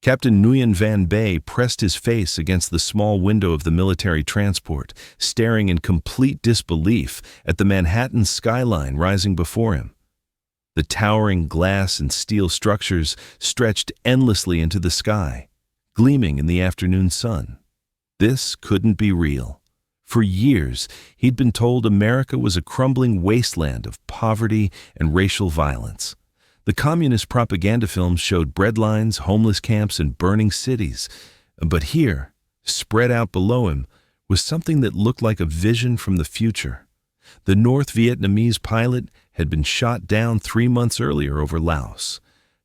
Captain Nguyen Van Bay pressed his face against the small window of the military transport, staring in complete disbelief at the Manhattan skyline rising before him. The towering glass and steel structures stretched endlessly into the sky, gleaming in the afternoon sun. This couldn't be real. For years, he'd been told America was a crumbling wasteland of poverty and racial violence. The communist propaganda films showed breadlines, homeless camps, and burning cities. But here, spread out below him, was something that looked like a vision from the future. The North Vietnamese pilot had been shot down 3 months earlier over Laos.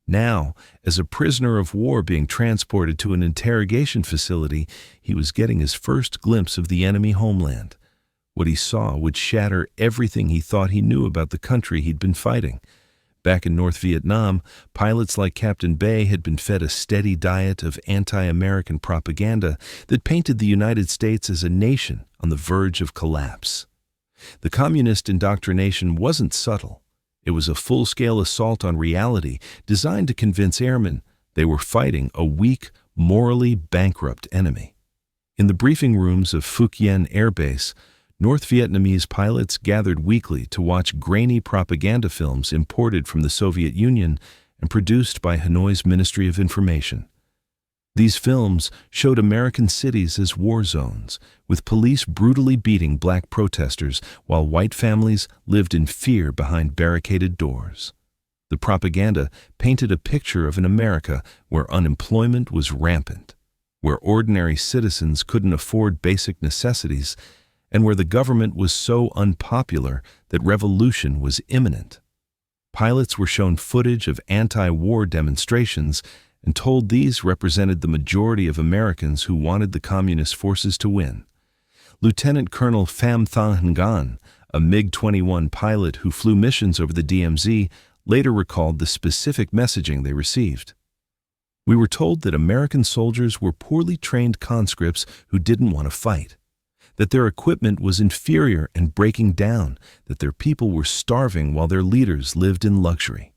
Now, as a prisoner of war being transported to an interrogation facility, he was getting his first glimpse of the enemy homeland. What he saw would shatter everything he thought he knew about the country he'd been fighting. Back in North Vietnam, pilots like Captain Bay had been fed a steady diet of anti-American propaganda that painted the United States as a nation on the verge of collapse. The communist indoctrination wasn't subtle. It was a full-scale assault on reality designed to convince airmen they were fighting a weak, morally bankrupt enemy. In the briefing rooms of Phuc Yen Air Base, North Vietnamese pilots gathered weekly to watch grainy propaganda films imported from the Soviet Union and produced by Hanoi's Ministry of Information. These films showed American cities as war zones, with police brutally beating black protesters while white families lived in fear behind barricaded doors. The propaganda painted a picture of an America where unemployment was rampant, where ordinary citizens couldn't afford basic necessities, and where the government was so unpopular that revolution was imminent. Pilots were shown footage of anti-war demonstrations and told these represented the majority of Americans who wanted the communist forces to win. Lieutenant Colonel Pham Thanh Nguyen, a MiG-21 pilot who flew missions over the DMZ, later recalled the specific messaging they received. "We were told that American soldiers were poorly trained conscripts who didn't want to fight, that their equipment was inferior and breaking down, that their people were starving while their leaders lived in luxury."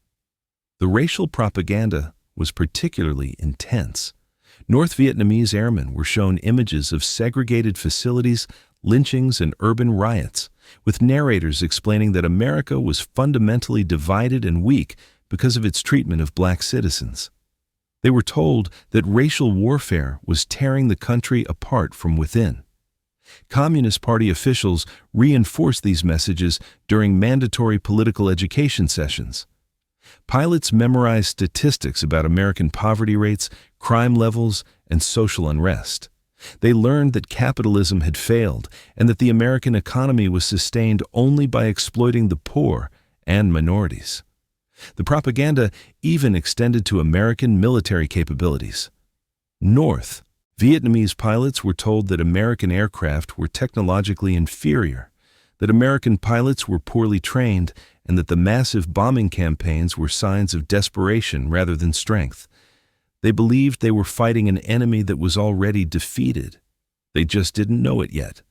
The racial propaganda was particularly intense. North Vietnamese airmen were shown images of segregated facilities, lynchings, and urban riots, with narrators explaining that America was fundamentally divided and weak because of its treatment of black citizens. They were told that racial warfare was tearing the country apart from within. Communist Party officials reinforced these messages during mandatory political education sessions. Pilots memorized statistics about American poverty rates, crime levels, and social unrest. They learned that capitalism had failed and that the American economy was sustained only by exploiting the poor and minorities. The propaganda even extended to American military capabilities. North Vietnamese pilots were told that American aircraft were technologically inferior, that American pilots were poorly trained, and that the massive bombing campaigns were signs of desperation rather than strength. They believed they were fighting an enemy that was already defeated. They just didn't know it yet.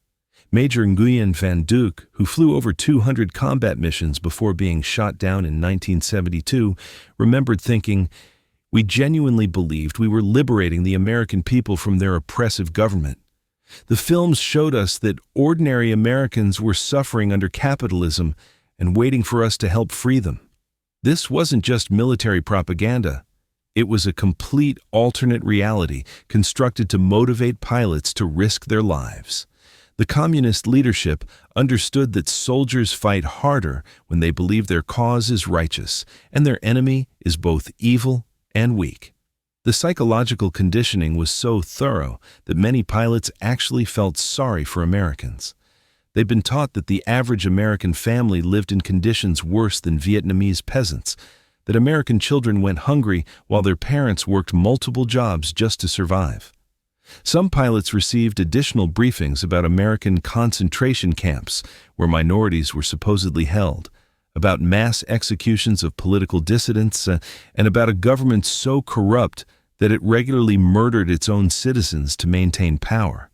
Major Nguyen Van Duc, who flew over 200 combat missions before being shot down in 1972, remembered thinking, "We genuinely believed we were liberating the American people from their oppressive government. The films showed us that ordinary Americans were suffering under capitalism and waiting for us to help free them." This wasn't just military propaganda. It was a complete alternate reality constructed to motivate pilots to risk their lives. The communist leadership understood that soldiers fight harder when they believe their cause is righteous and their enemy is both evil and weak. The psychological conditioning was so thorough that many pilots actually felt sorry for Americans. They'd been taught that the average American family lived in conditions worse than Vietnamese peasants, that American children went hungry while their parents worked multiple jobs just to survive. Some pilots received additional briefings about American concentration camps where minorities were supposedly held, about mass executions of political dissidents, and about a government so corrupt that it regularly murdered its own citizens to maintain power.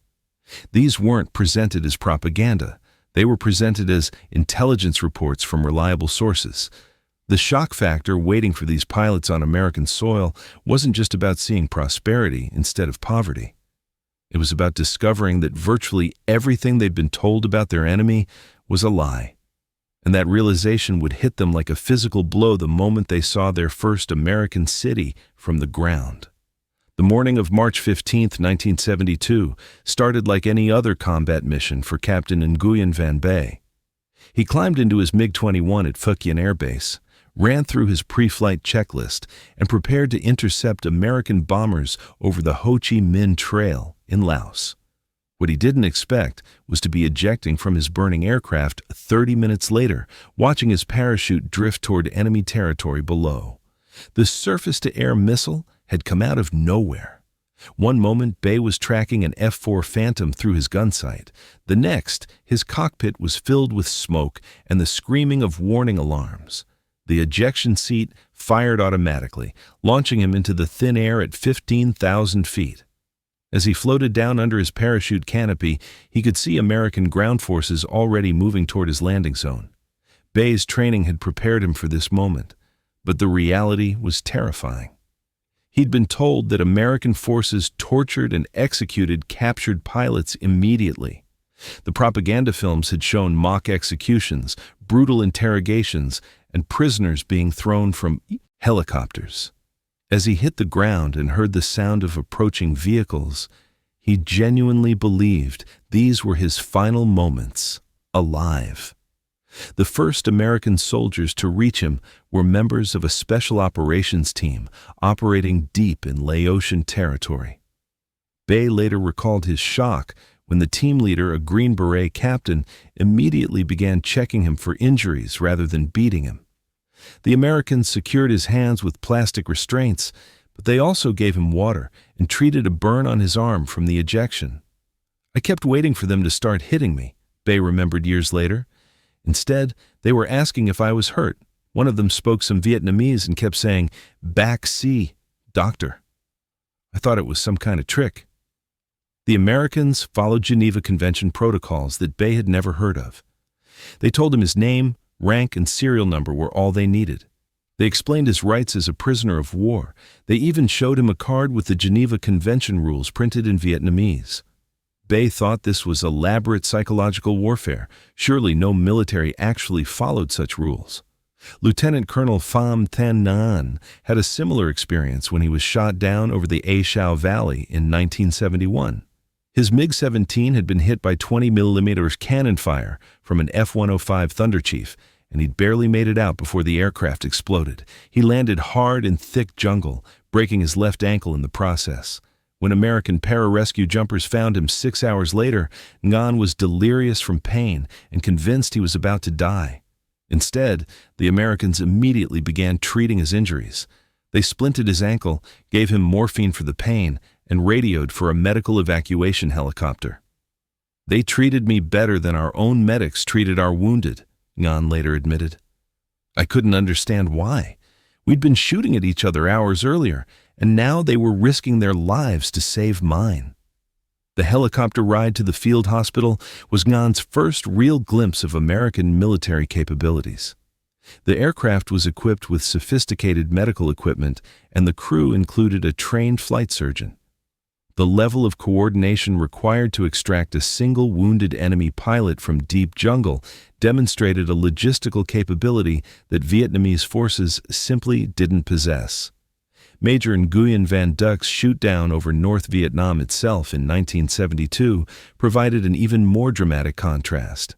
These weren't presented as propaganda. They were presented as intelligence reports from reliable sources. The shock factor waiting for these pilots on American soil wasn't just about seeing prosperity instead of poverty. It was about discovering that virtually everything they'd been told about their enemy was a lie, and that realization would hit them like a physical blow the moment they saw their first American city from the ground. The morning of March 15, 1972, started like any other combat mission for Captain Nguyen Van Bay. He climbed into his MiG-21 at Phuc Yen Air Base, ran through his pre-flight checklist, and prepared to intercept American bombers over the Ho Chi Minh Trail in Laos. What he didn't expect was to be ejecting from his burning aircraft 30 minutes later, watching his parachute drift toward enemy territory below. The surface-to-air missile had come out of nowhere. One moment, Bay was tracking an F-4 Phantom through his gun sight. The next, his cockpit was filled with smoke and the screaming of warning alarms. The ejection seat fired automatically, launching him into the thin air at 15,000 feet. As he floated down under his parachute canopy, he could see American ground forces already moving toward his landing zone. Bay's training had prepared him for this moment, but the reality was terrifying. He'd been told that American forces tortured and executed captured pilots immediately. The propaganda films had shown mock executions, brutal interrogations, and prisoners being thrown from helicopters. As he hit the ground and heard the sound of approaching vehicles, he genuinely believed these were his final moments, alive. The first American soldiers to reach him were members of a special operations team operating deep in Laotian territory. Bay later recalled his shock when the team leader, a Green Beret captain, immediately began checking him for injuries rather than beating him. The Americans secured his hands with plastic restraints, but they also gave him water and treated a burn on his arm from the ejection. "I kept waiting for them to start hitting me," Bay remembered years later. "Instead, they were asking if I was hurt. One of them spoke some Vietnamese and kept saying, 'Back C, doctor.' I thought it was some kind of trick." The Americans followed Geneva Convention protocols that Bay had never heard of. They told him his name, rank, and serial number were all they needed. They explained his rights as a prisoner of war. They even showed him a card with the Geneva Convention rules printed in Vietnamese. Bay thought this was elaborate psychological warfare. Surely no military actually followed such rules. Lieutenant Colonel Pham Thanh Nhan had a similar experience when he was shot down over the A Shau Valley in 1971. His MiG-17 had been hit by 20mm cannon fire from an F-105 Thunderchief, and he'd barely made it out before the aircraft exploded. He landed hard in thick jungle, breaking his left ankle in the process. When American pararescue jumpers found him 6 hours later, Ngan was delirious from pain and convinced he was about to die. Instead, the Americans immediately began treating his injuries. They splinted his ankle, gave him morphine for the pain, and radioed for a medical evacuation helicopter. "They treated me better than our own medics treated our wounded," Ngan later admitted. "I couldn't understand why. We'd been shooting at each other hours earlier, and now they were risking their lives to save mine." The helicopter ride to the field hospital was Ngan's first real glimpse of American military capabilities. The aircraft was equipped with sophisticated medical equipment, and the crew included a trained flight surgeon. The level of coordination required to extract a single wounded enemy pilot from deep jungle demonstrated a logistical capability that Vietnamese forces simply didn't possess. Major Nguyen Van Duc's shoot-down over North Vietnam itself in 1972 provided an even more dramatic contrast.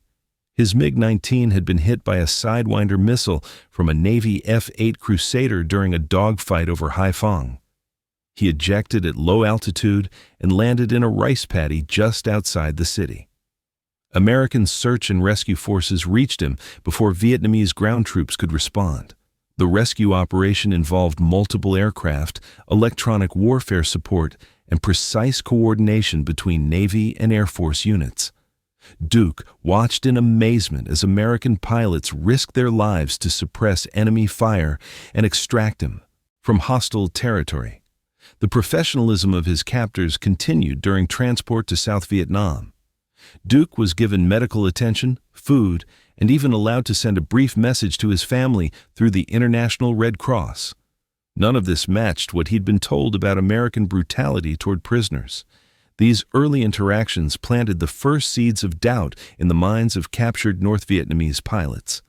His MiG-19 had been hit by a Sidewinder missile from a Navy F-8 Crusader during a dogfight over Haiphong. He ejected at low altitude and landed in a rice paddy just outside the city. American search and rescue forces reached him before Vietnamese ground troops could respond. The rescue operation involved multiple aircraft, electronic warfare support, and precise coordination between Navy and Air Force units. Duke watched in amazement as American pilots risked their lives to suppress enemy fire and extract him from hostile territory. The professionalism of his captors continued during transport to South Vietnam. Duke was given medical attention, food, and even allowed to send a brief message to his family through the International Red Cross. None of this matched what he'd been told about American brutality toward prisoners. These early interactions planted the first seeds of doubt in the minds of captured North Vietnamese pilots.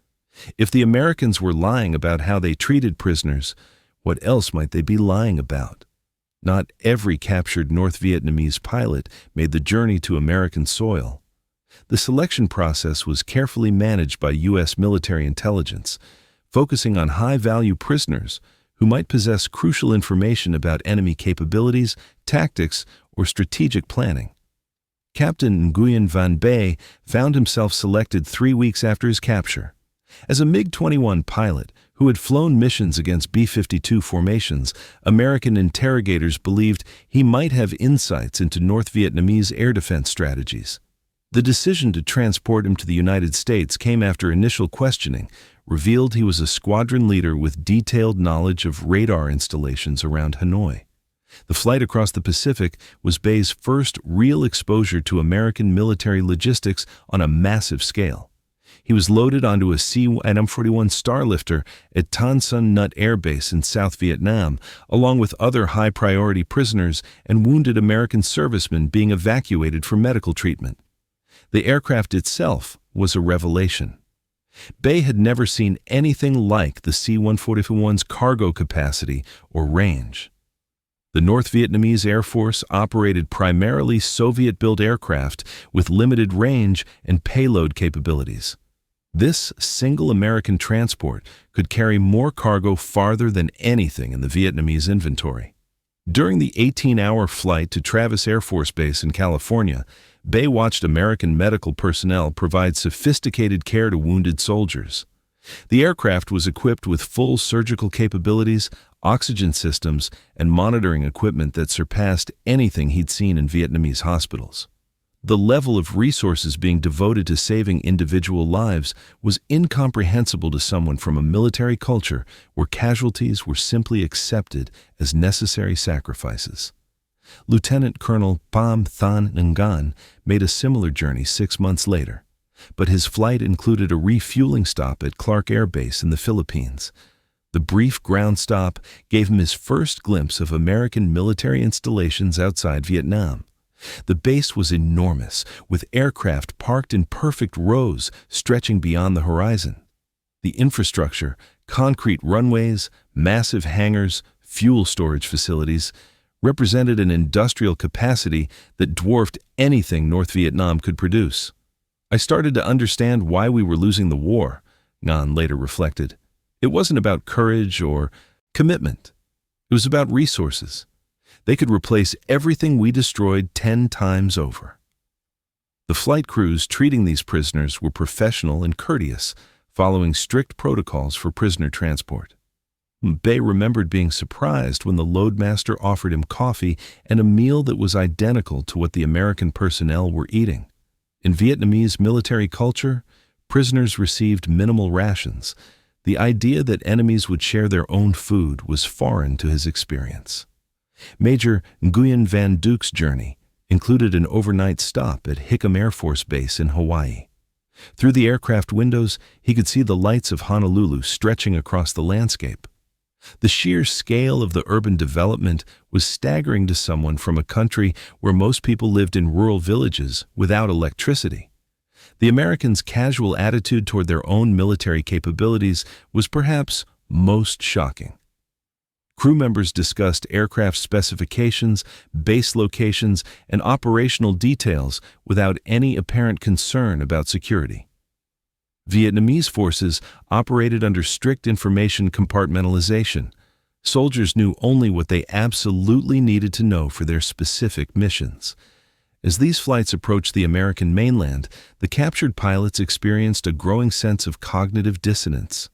If the Americans were lying about how they treated prisoners, what else might they be lying about? Not every captured North Vietnamese pilot made the journey to American soil. The selection process was carefully managed by U.S. military intelligence, focusing on high-value prisoners who might possess crucial information about enemy capabilities, tactics, or strategic planning. Captain Nguyen Van Bay found himself selected 3 weeks after his capture. As a MiG-21 pilot who had flown missions against B-52 formations, American interrogators believed he might have insights into North Vietnamese air defense strategies. The decision to transport him to the United States came after initial questioning revealed he was a squadron leader with detailed knowledge of radar installations around Hanoi. The flight across the Pacific was Bay's first real exposure to American military logistics on a massive scale. He was loaded onto a C-141 Starlifter at Tan Son Nut Air Base in South Vietnam, along with other high-priority prisoners and wounded American servicemen being evacuated for medical treatment. The aircraft itself was a revelation. Bay had never seen anything like the C-141's cargo capacity or range. The North Vietnamese Air Force operated primarily Soviet-built aircraft with limited range and payload capabilities. This single American transport could carry more cargo farther than anything in the Vietnamese inventory. During the 18-hour flight to Travis Air Force Base in California, Bay watched American medical personnel provide sophisticated care to wounded soldiers. The aircraft was equipped with full surgical capabilities, oxygen systems, and monitoring equipment that surpassed anything he'd seen in Vietnamese hospitals. The level of resources being devoted to saving individual lives was incomprehensible to someone from a military culture where casualties were simply accepted as necessary sacrifices. Lieutenant Colonel Pham Thanh Ngan made a similar journey 6 months later, but his flight included a refueling stop at Clark Air Base in the Philippines. The brief ground stop gave him his first glimpse of American military installations outside Vietnam. The base was enormous, with aircraft parked in perfect rows stretching beyond the horizon. The infrastructure, concrete runways, massive hangars, fuel storage facilities, represented an industrial capacity that dwarfed anything North Vietnam could produce. I started to understand why we were losing the war, Ngan later reflected. It wasn't about courage or commitment. It was about resources. They could replace everything we destroyed 10 times over. The flight crews treating these prisoners were professional and courteous, following strict protocols for prisoner transport. Bay remembered being surprised when the loadmaster offered him coffee and a meal that was identical to what the American personnel were eating. In Vietnamese military culture, prisoners received minimal rations. The idea that enemies would share their own food was foreign to his experience. Major Nguyen Van Duke's journey included an overnight stop at Hickam Air Force Base in Hawaii. Through the aircraft windows, he could see the lights of Honolulu stretching across the landscape. The sheer scale of the urban development was staggering to someone from a country where most people lived in rural villages without electricity. The Americans' casual attitude toward their own military capabilities was perhaps most shocking. Crew members discussed aircraft specifications, base locations, and operational details without any apparent concern about security. Vietnamese forces operated under strict information compartmentalization. Soldiers knew only what they absolutely needed to know for their specific missions. As these flights approached the American mainland, the captured pilots experienced a growing sense of cognitive dissonance.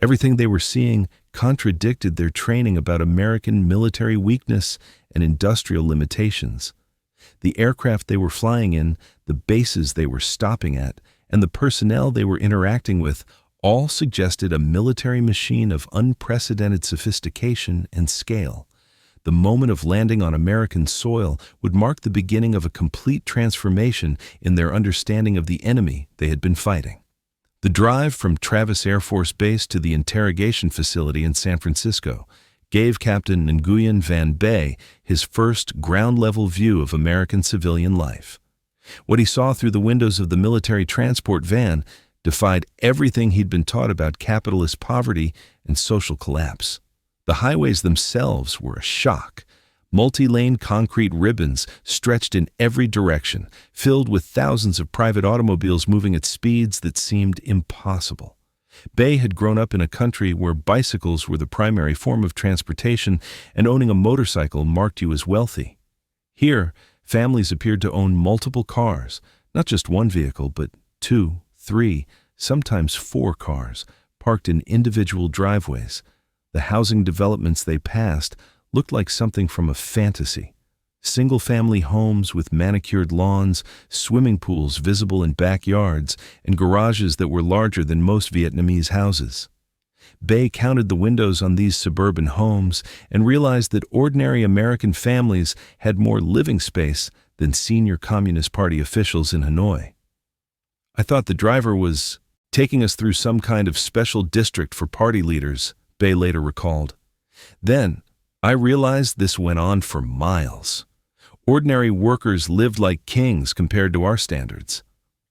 Everything they were seeing contradicted their training about American military weakness and industrial limitations. The aircraft they were flying in, the bases they were stopping at, and the personnel they were interacting with all suggested a military machine of unprecedented sophistication and scale. The moment of landing on American soil would mark the beginning of a complete transformation in their understanding of the enemy they had been fighting. The drive from Travis Air Force Base to the interrogation facility in San Francisco gave Captain Nguyen Van Bay his first ground-level view of American civilian life. What he saw through the windows of the military transport van defied everything he'd been taught about capitalist poverty and social collapse. The highways themselves were a shock. Multi-lane concrete ribbons stretched in every direction, filled with thousands of private automobiles moving at speeds that seemed impossible. Bay had grown up in a country where bicycles were the primary form of transportation, and owning a motorcycle marked you as wealthy. Here, families appeared to own multiple cars, not just one vehicle, but 2, 3, sometimes 4 cars, parked in individual driveways. The housing developments they passed looked like something from a fantasy. Single-family homes with manicured lawns, swimming pools visible in backyards, and garages that were larger than most Vietnamese houses. Bay counted the windows on these suburban homes and realized that ordinary American families had more living space than senior Communist Party officials in Hanoi. "I thought the driver was taking us through some kind of special district for party leaders," Bay later recalled. "Then, I realized this went on for miles. Ordinary workers lived like kings compared to our standards."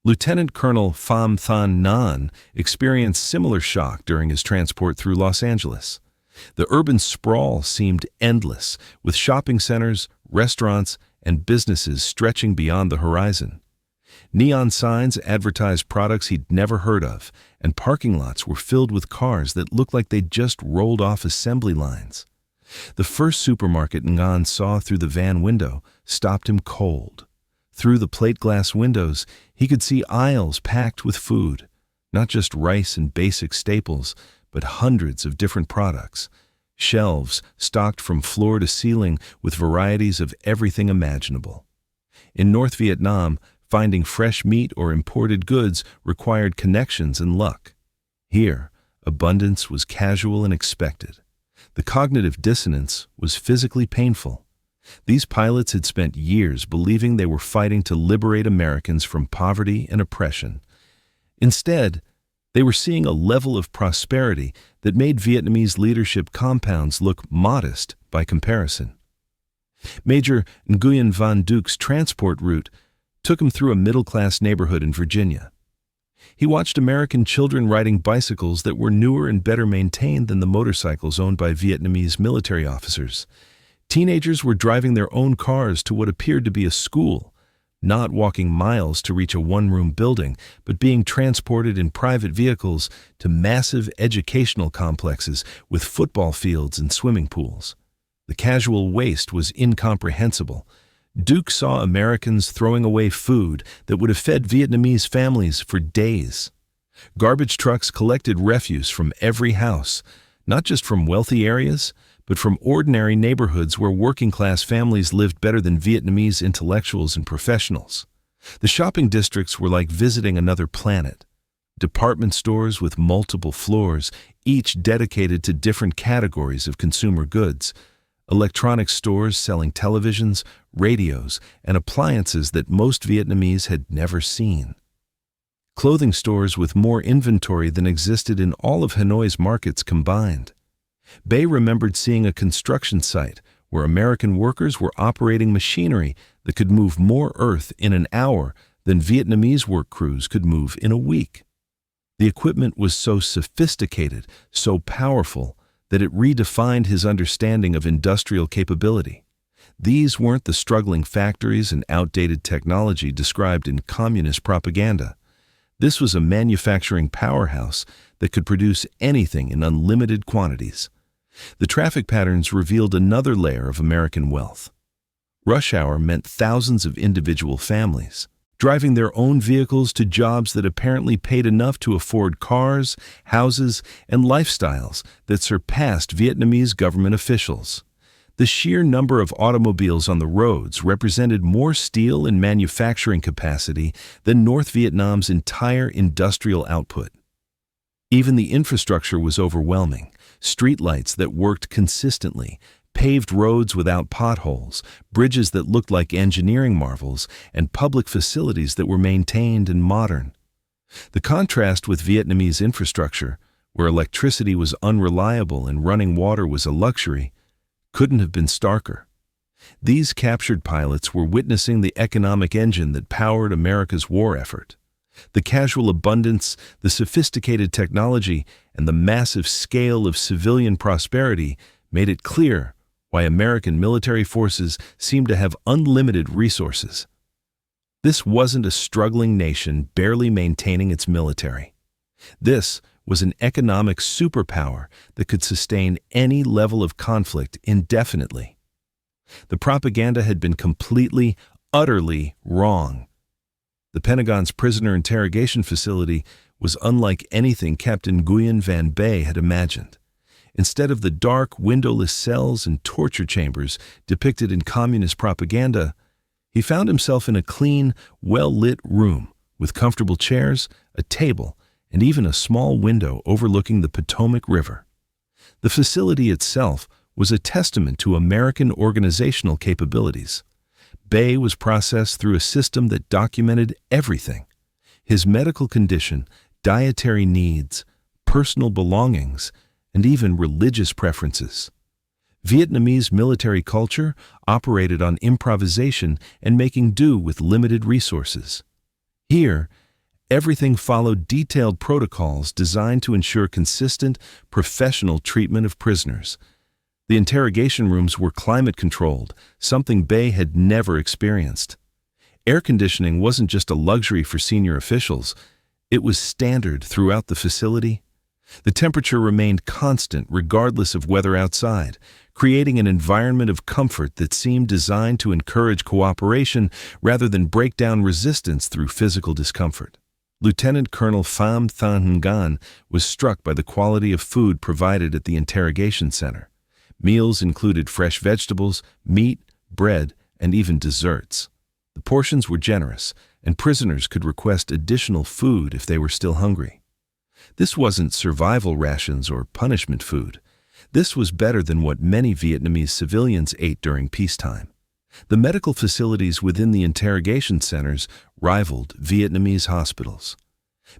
Lieutenant Colonel Pham Thanh Nan experienced similar shock during his transport through Los Angeles. The urban sprawl seemed endless, with shopping centers, restaurants, and businesses stretching beyond the horizon. Neon signs advertised products he'd never heard of, and parking lots were filled with cars that looked like they'd just rolled off assembly lines. The first supermarket Ngan saw through the van window stopped him cold. Through the plate glass windows, he could see aisles packed with food, not just rice and basic staples, but hundreds of different products. Shelves stocked from floor to ceiling with varieties of everything imaginable. In North Vietnam, finding fresh meat or imported goods required connections and luck. Here, abundance was casual and expected. The cognitive dissonance was physically painful. These pilots had spent years believing they were fighting to liberate Americans from poverty and oppression. Instead, they were seeing a level of prosperity that made Vietnamese leadership compounds look modest by comparison. Major Nguyen Van Duc's transport route took him through a middle-class neighborhood in Virginia. He watched American children riding bicycles that were newer and better maintained than the motorcycles owned by Vietnamese military officers. Teenagers were driving their own cars to what appeared to be a school, not walking miles to reach a one-room building, but being transported in private vehicles to massive educational complexes with football fields and swimming pools. The casual waste was incomprehensible. Duke saw Americans throwing away food that would have fed Vietnamese families for days. Garbage trucks collected refuse from every house, not just from wealthy areas, but from ordinary neighborhoods where working-class families lived better than Vietnamese intellectuals and professionals. The shopping districts were like visiting another planet. Department stores with multiple floors, each dedicated to different categories of consumer goods. Electronics stores selling televisions, radios, and appliances that most Vietnamese had never seen. Clothing stores with more inventory than existed in all of Hanoi's markets combined. Bay remembered seeing a construction site where American workers were operating machinery that could move more earth in an hour than Vietnamese work crews could move in a week. The equipment was so sophisticated, so powerful, that it redefined his understanding of industrial capability. These weren't the struggling factories and outdated technology described in communist propaganda. This was a manufacturing powerhouse that could produce anything in unlimited quantities. The traffic patterns revealed another layer of American wealth. Rush hour meant thousands of individual families, driving their own vehicles to jobs that apparently paid enough to afford cars, houses, and lifestyles that surpassed Vietnamese government officials. The sheer number of automobiles on the roads represented more steel and manufacturing capacity than North Vietnam's entire industrial output. Even the infrastructure was overwhelming. Streetlights that worked consistently, Paved roads without potholes, bridges that looked like engineering marvels, and public facilities that were maintained and modern. The contrast with Vietnamese infrastructure, where electricity was unreliable and running water was a luxury, couldn't have been starker. These captured pilots were witnessing the economic engine that powered America's war effort. The casual abundance, the sophisticated technology, and the massive scale of civilian prosperity made it clear why American military forces seemed to have unlimited resources. This wasn't a struggling nation barely maintaining its military. This was an economic superpower that could sustain any level of conflict indefinitely. The propaganda had been completely, utterly wrong. The Pentagon's prisoner interrogation facility was unlike anything Captain Nguyen Van Bay had imagined. Instead of the dark, windowless cells and torture chambers depicted in communist propaganda, he found himself in a clean, well-lit room with comfortable chairs, a table, and even a small window overlooking the Potomac River. The facility itself was a testament to American organizational capabilities. Bay was processed through a system that documented everything: his medical condition, dietary needs, personal belongings, and even religious preferences. Vietnamese military culture operated on improvisation and making do with limited resources. Here, everything followed detailed protocols designed to ensure consistent, professional treatment of prisoners. The interrogation rooms were climate-controlled, something Bay had never experienced. Air conditioning wasn't just a luxury for senior officials, it was standard throughout the facility. The temperature remained constant regardless of weather outside, creating an environment of comfort that seemed designed to encourage cooperation rather than break down resistance through physical discomfort. Lieutenant Colonel Pham Thanh Nguyen was struck by the quality of food provided at the interrogation center. Meals included fresh vegetables, meat, bread, and even desserts. The portions were generous, and prisoners could request additional food if they were still hungry. This wasn't survival rations or punishment food. This was better than what many Vietnamese civilians ate during peacetime. The medical facilities within the interrogation centers rivaled Vietnamese hospitals.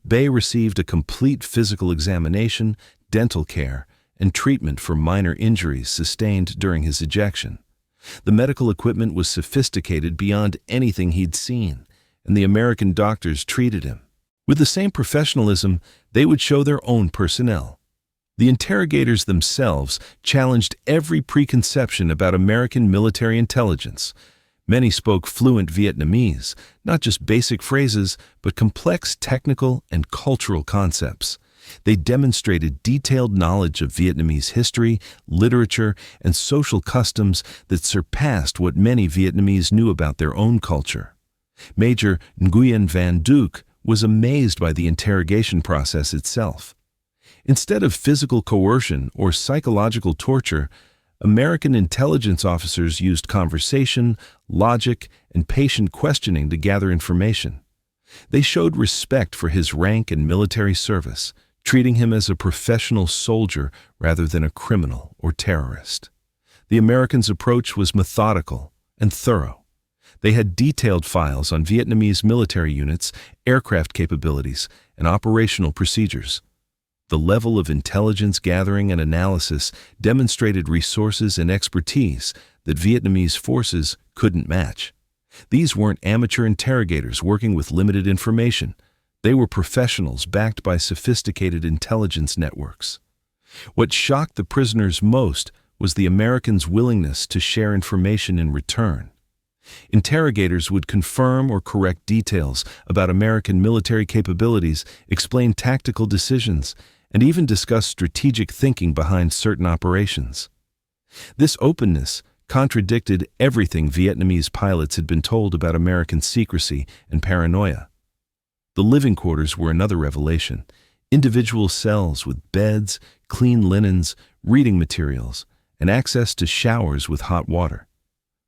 Bay received a complete physical examination, dental care, and treatment for minor injuries sustained during his ejection. The medical equipment was sophisticated beyond anything he'd seen, and the American doctors treated him. With the same professionalism, they would show their own personnel. The interrogators themselves challenged every preconception about American military intelligence. Many spoke fluent Vietnamese, not just basic phrases, but complex technical and cultural concepts. They demonstrated detailed knowledge of Vietnamese history, literature, and social customs that surpassed what many Vietnamese knew about their own culture. Major Nguyen Van Duc was amazed by the interrogation process itself. Instead of physical coercion or psychological torture, American intelligence officers used conversation, logic, and patient questioning to gather information. They showed respect for his rank and military service, treating him as a professional soldier rather than a criminal or terrorist. The Americans' approach was methodical and thorough. They had detailed files on Vietnamese military units, aircraft capabilities, and operational procedures. The level of intelligence gathering and analysis demonstrated resources and expertise that Vietnamese forces couldn't match. These weren't amateur interrogators working with limited information. They were professionals backed by sophisticated intelligence networks. What shocked the prisoners most was the Americans' willingness to share information in return. Interrogators would confirm or correct details about American military capabilities, explain tactical decisions, and even discuss strategic thinking behind certain operations. This openness contradicted everything Vietnamese pilots had been told about American secrecy and paranoia. The living quarters were another revelation. Individual cells with beds, clean linens, reading materials, and access to showers with hot water.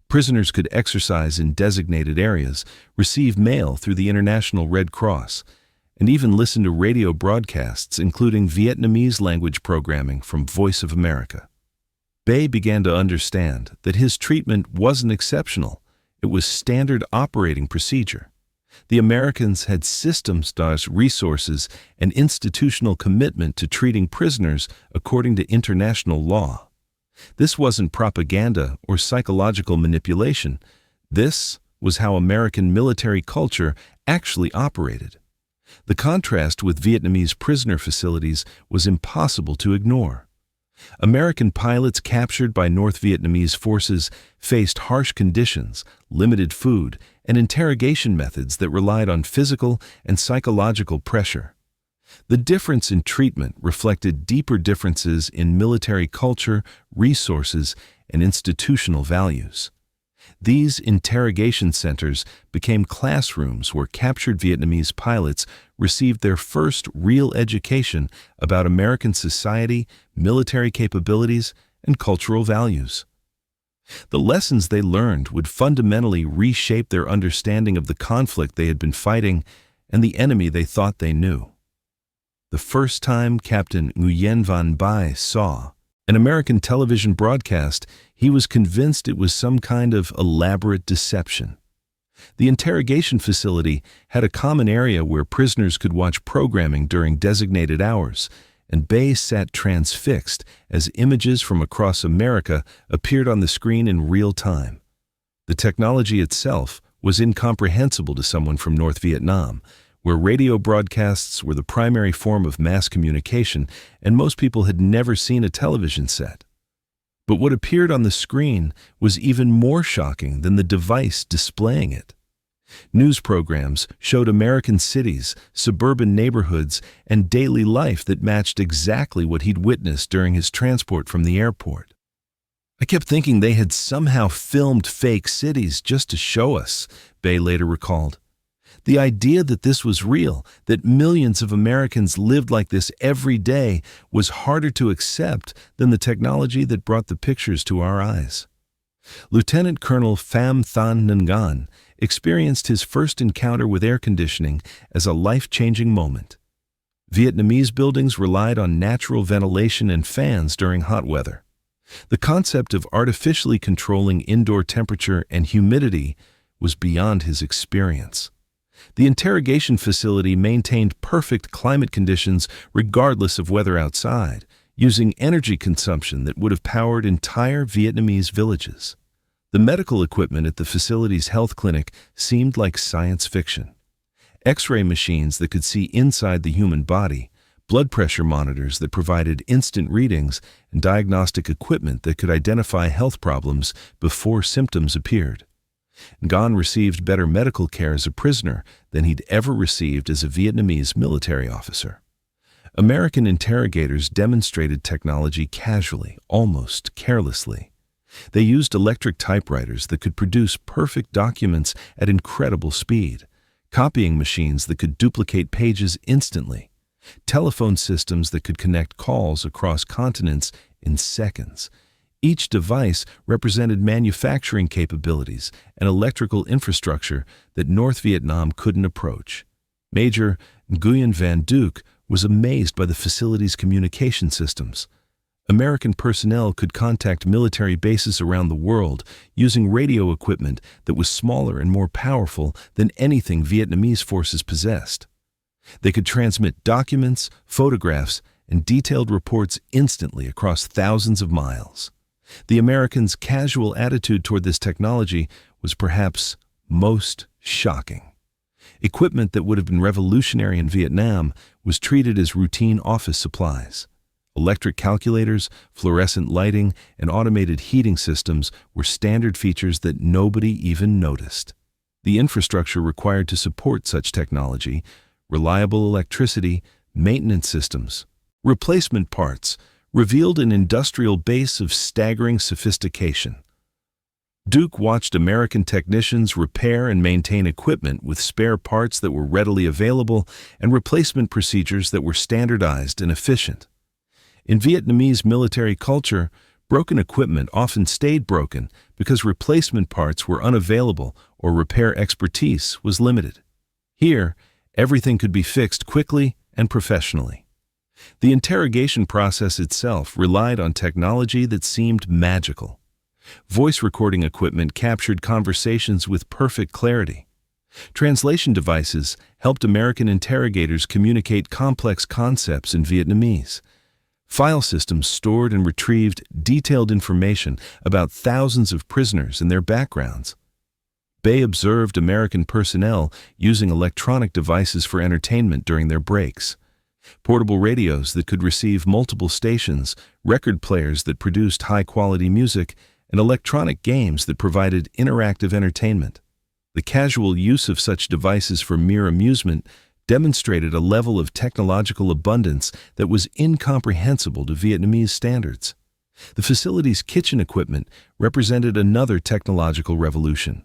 Prisoners could exercise in designated areas, receive mail through the International Red Cross, and even listen to radio broadcasts including Vietnamese language programming from Voice of America. Bay began to understand that his treatment wasn't exceptional. It was standard operating procedure. The Americans had systems, resources, and institutional commitment to treating prisoners according to international law. This wasn't propaganda or psychological manipulation. This was how American military culture actually operated. The contrast with Vietnamese prisoner facilities was impossible to ignore. American pilots captured by North Vietnamese forces faced harsh conditions, limited food, and interrogation methods that relied on physical and psychological pressure. The difference in treatment reflected deeper differences in military culture, resources, and institutional values. These interrogation centers became classrooms where captured Vietnamese pilots received their first real education about American society, military capabilities, and cultural values. The lessons they learned would fundamentally reshape their understanding of the conflict they had been fighting and the enemy they thought they knew. The first time Captain Nguyen Van Bai saw an American television broadcast, he was convinced it was some kind of elaborate deception. The interrogation facility had a common area where prisoners could watch programming during designated hours, and Bay sat transfixed as images from across America appeared on the screen in real time. The technology itself was incomprehensible to someone from North Vietnam, where radio broadcasts were the primary form of mass communication, and most people had never seen a television set. But what appeared on the screen was even more shocking than the device displaying it. News programs showed American cities, suburban neighborhoods, and daily life that matched exactly what he'd witnessed during his transport from the airport. "I kept thinking they had somehow filmed fake cities just to show us," Bay later recalled. The idea that this was real, that millions of Americans lived like this every day, was harder to accept than the technology that brought the pictures to our eyes. Lieutenant Colonel Pham Thanh Nguyen experienced his first encounter with air conditioning as a life-changing moment. Vietnamese buildings relied on natural ventilation and fans during hot weather. The concept of artificially controlling indoor temperature and humidity was beyond his experience. The interrogation facility maintained perfect climate conditions regardless of weather outside, using energy consumption that would have powered entire Vietnamese villages. The medical equipment at the facility's health clinic seemed like science fiction. X-ray machines that could see inside the human body, blood pressure monitors that provided instant readings, and diagnostic equipment that could identify health problems before symptoms appeared. Nguyen received better medical care as a prisoner than he'd ever received as a Vietnamese military officer. American interrogators demonstrated technology casually, almost carelessly. They used electric typewriters that could produce perfect documents at incredible speed, copying machines that could duplicate pages instantly, telephone systems that could connect calls across continents in seconds. Each device represented manufacturing capabilities and electrical infrastructure that North Vietnam couldn't approach. Major Nguyen Van Duc was amazed by the facility's communication systems. American personnel could contact military bases around the world using radio equipment that was smaller and more powerful than anything Vietnamese forces possessed. They could transmit documents, photographs, and detailed reports instantly across thousands of miles. The Americans' casual attitude toward this technology was perhaps most shocking. Equipment that would have been revolutionary in Vietnam was treated as routine office supplies. Electric calculators, fluorescent lighting, and automated heating systems were standard features that nobody even noticed. The infrastructure required to support such technology, reliable electricity, maintenance systems, replacement parts, revealed an industrial base of staggering sophistication. Duke watched American technicians repair and maintain equipment with spare parts that were readily available and replacement procedures that were standardized and efficient. In Vietnamese military culture, broken equipment often stayed broken because replacement parts were unavailable or repair expertise was limited. Here, everything could be fixed quickly and professionally. The interrogation process itself relied on technology that seemed magical. Voice recording equipment captured conversations with perfect clarity. Translation devices helped American interrogators communicate complex concepts in Vietnamese. File systems stored and retrieved detailed information about thousands of prisoners and their backgrounds. Bay observed American personnel using electronic devices for entertainment during their breaks. Portable radios that could receive multiple stations, record players that produced high-quality music, and electronic games that provided interactive entertainment. The casual use of such devices for mere amusement demonstrated a level of technological abundance that was incomprehensible to Vietnamese standards. The facility's kitchen equipment represented another technological revolution.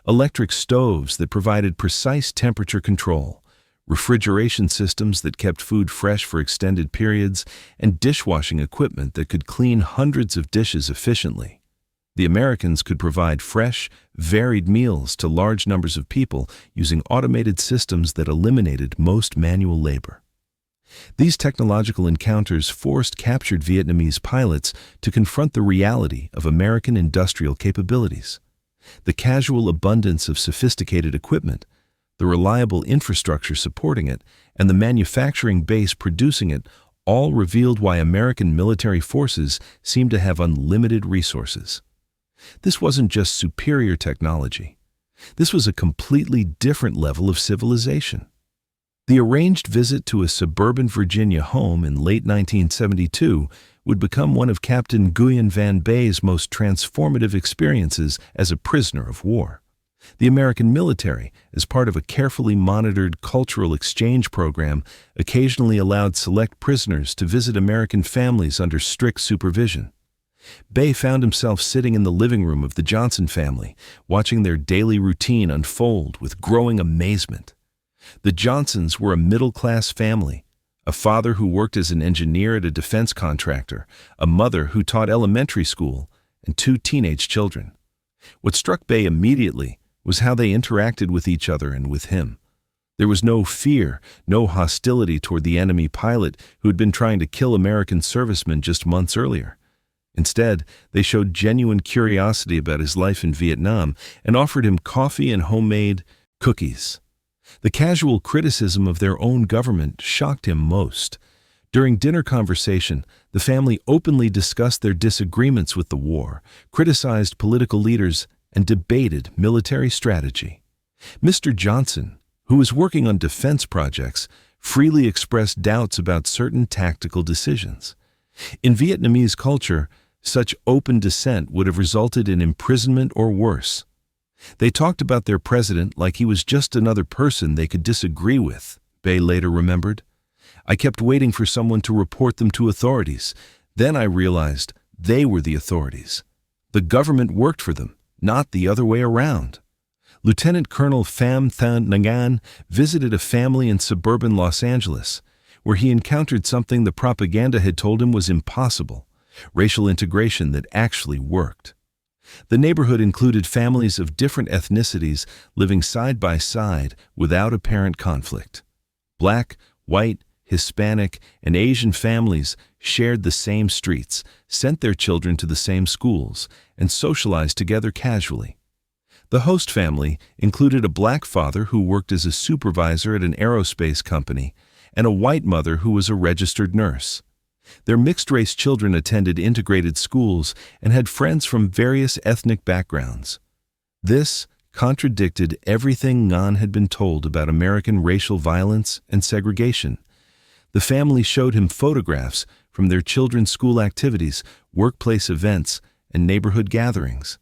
Electric stoves that provided precise temperature control, refrigeration systems that kept food fresh for extended periods, and dishwashing equipment that could clean hundreds of dishes efficiently. The Americans could provide fresh, varied meals to large numbers of people using automated systems that eliminated most manual labor. These technological encounters forced captured Vietnamese pilots to confront the reality of American industrial capabilities. The casual abundance of sophisticated equipment, the reliable infrastructure supporting it, and the manufacturing base producing it all revealed why American military forces seemed to have unlimited resources. This wasn't just superior technology. This was a completely different level of civilization. The arranged visit to a suburban Virginia home in late 1972 would become one of Captain Nguyen Van Bay's most transformative experiences as a prisoner of war. The American military, as part of a carefully monitored cultural exchange program, occasionally allowed select prisoners to visit American families under strict supervision. Bay found himself sitting in the living room of the Johnson family, watching their daily routine unfold with growing amazement. The Johnsons were a middle-class family, a father who worked as an engineer at a defense contractor, a mother who taught elementary school, and two teenage children. What struck Bay immediately was how they interacted with each other and with him. There was no fear, no hostility toward the enemy pilot who had been trying to kill American servicemen just months earlier. Instead, they showed genuine curiosity about his life in Vietnam and offered him coffee and homemade cookies. The casual criticism of their own government shocked him most. During dinner conversation, the family openly discussed their disagreements with the war, criticized political leaders, and debated military strategy. Mr. Johnson, who was working on defense projects, freely expressed doubts about certain tactical decisions. In Vietnamese culture, such open dissent would have resulted in imprisonment or worse. They talked about their president like he was just another person they could disagree with, Bay later remembered. I kept waiting for someone to report them to authorities. Then I realized they were the authorities. The government worked for them, not the other way around. Lieutenant Colonel Pham Thanh Ngan visited a family in suburban Los Angeles, where he encountered something the propaganda had told him was impossible: racial integration that actually worked. The neighborhood included families of different ethnicities living side by side without apparent conflict. Black, white, Hispanic, and Asian families shared the same streets, sent their children to the same schools, and socialized together casually. The host family included a black father who worked as a supervisor at an aerospace company and a white mother who was a registered nurse. Their mixed-race children attended integrated schools and had friends from various ethnic backgrounds. This contradicted everything Ngan had been told about American racial violence and segregation. The family showed him photographs from their children's school activities, workplace events, and neighborhood gatherings.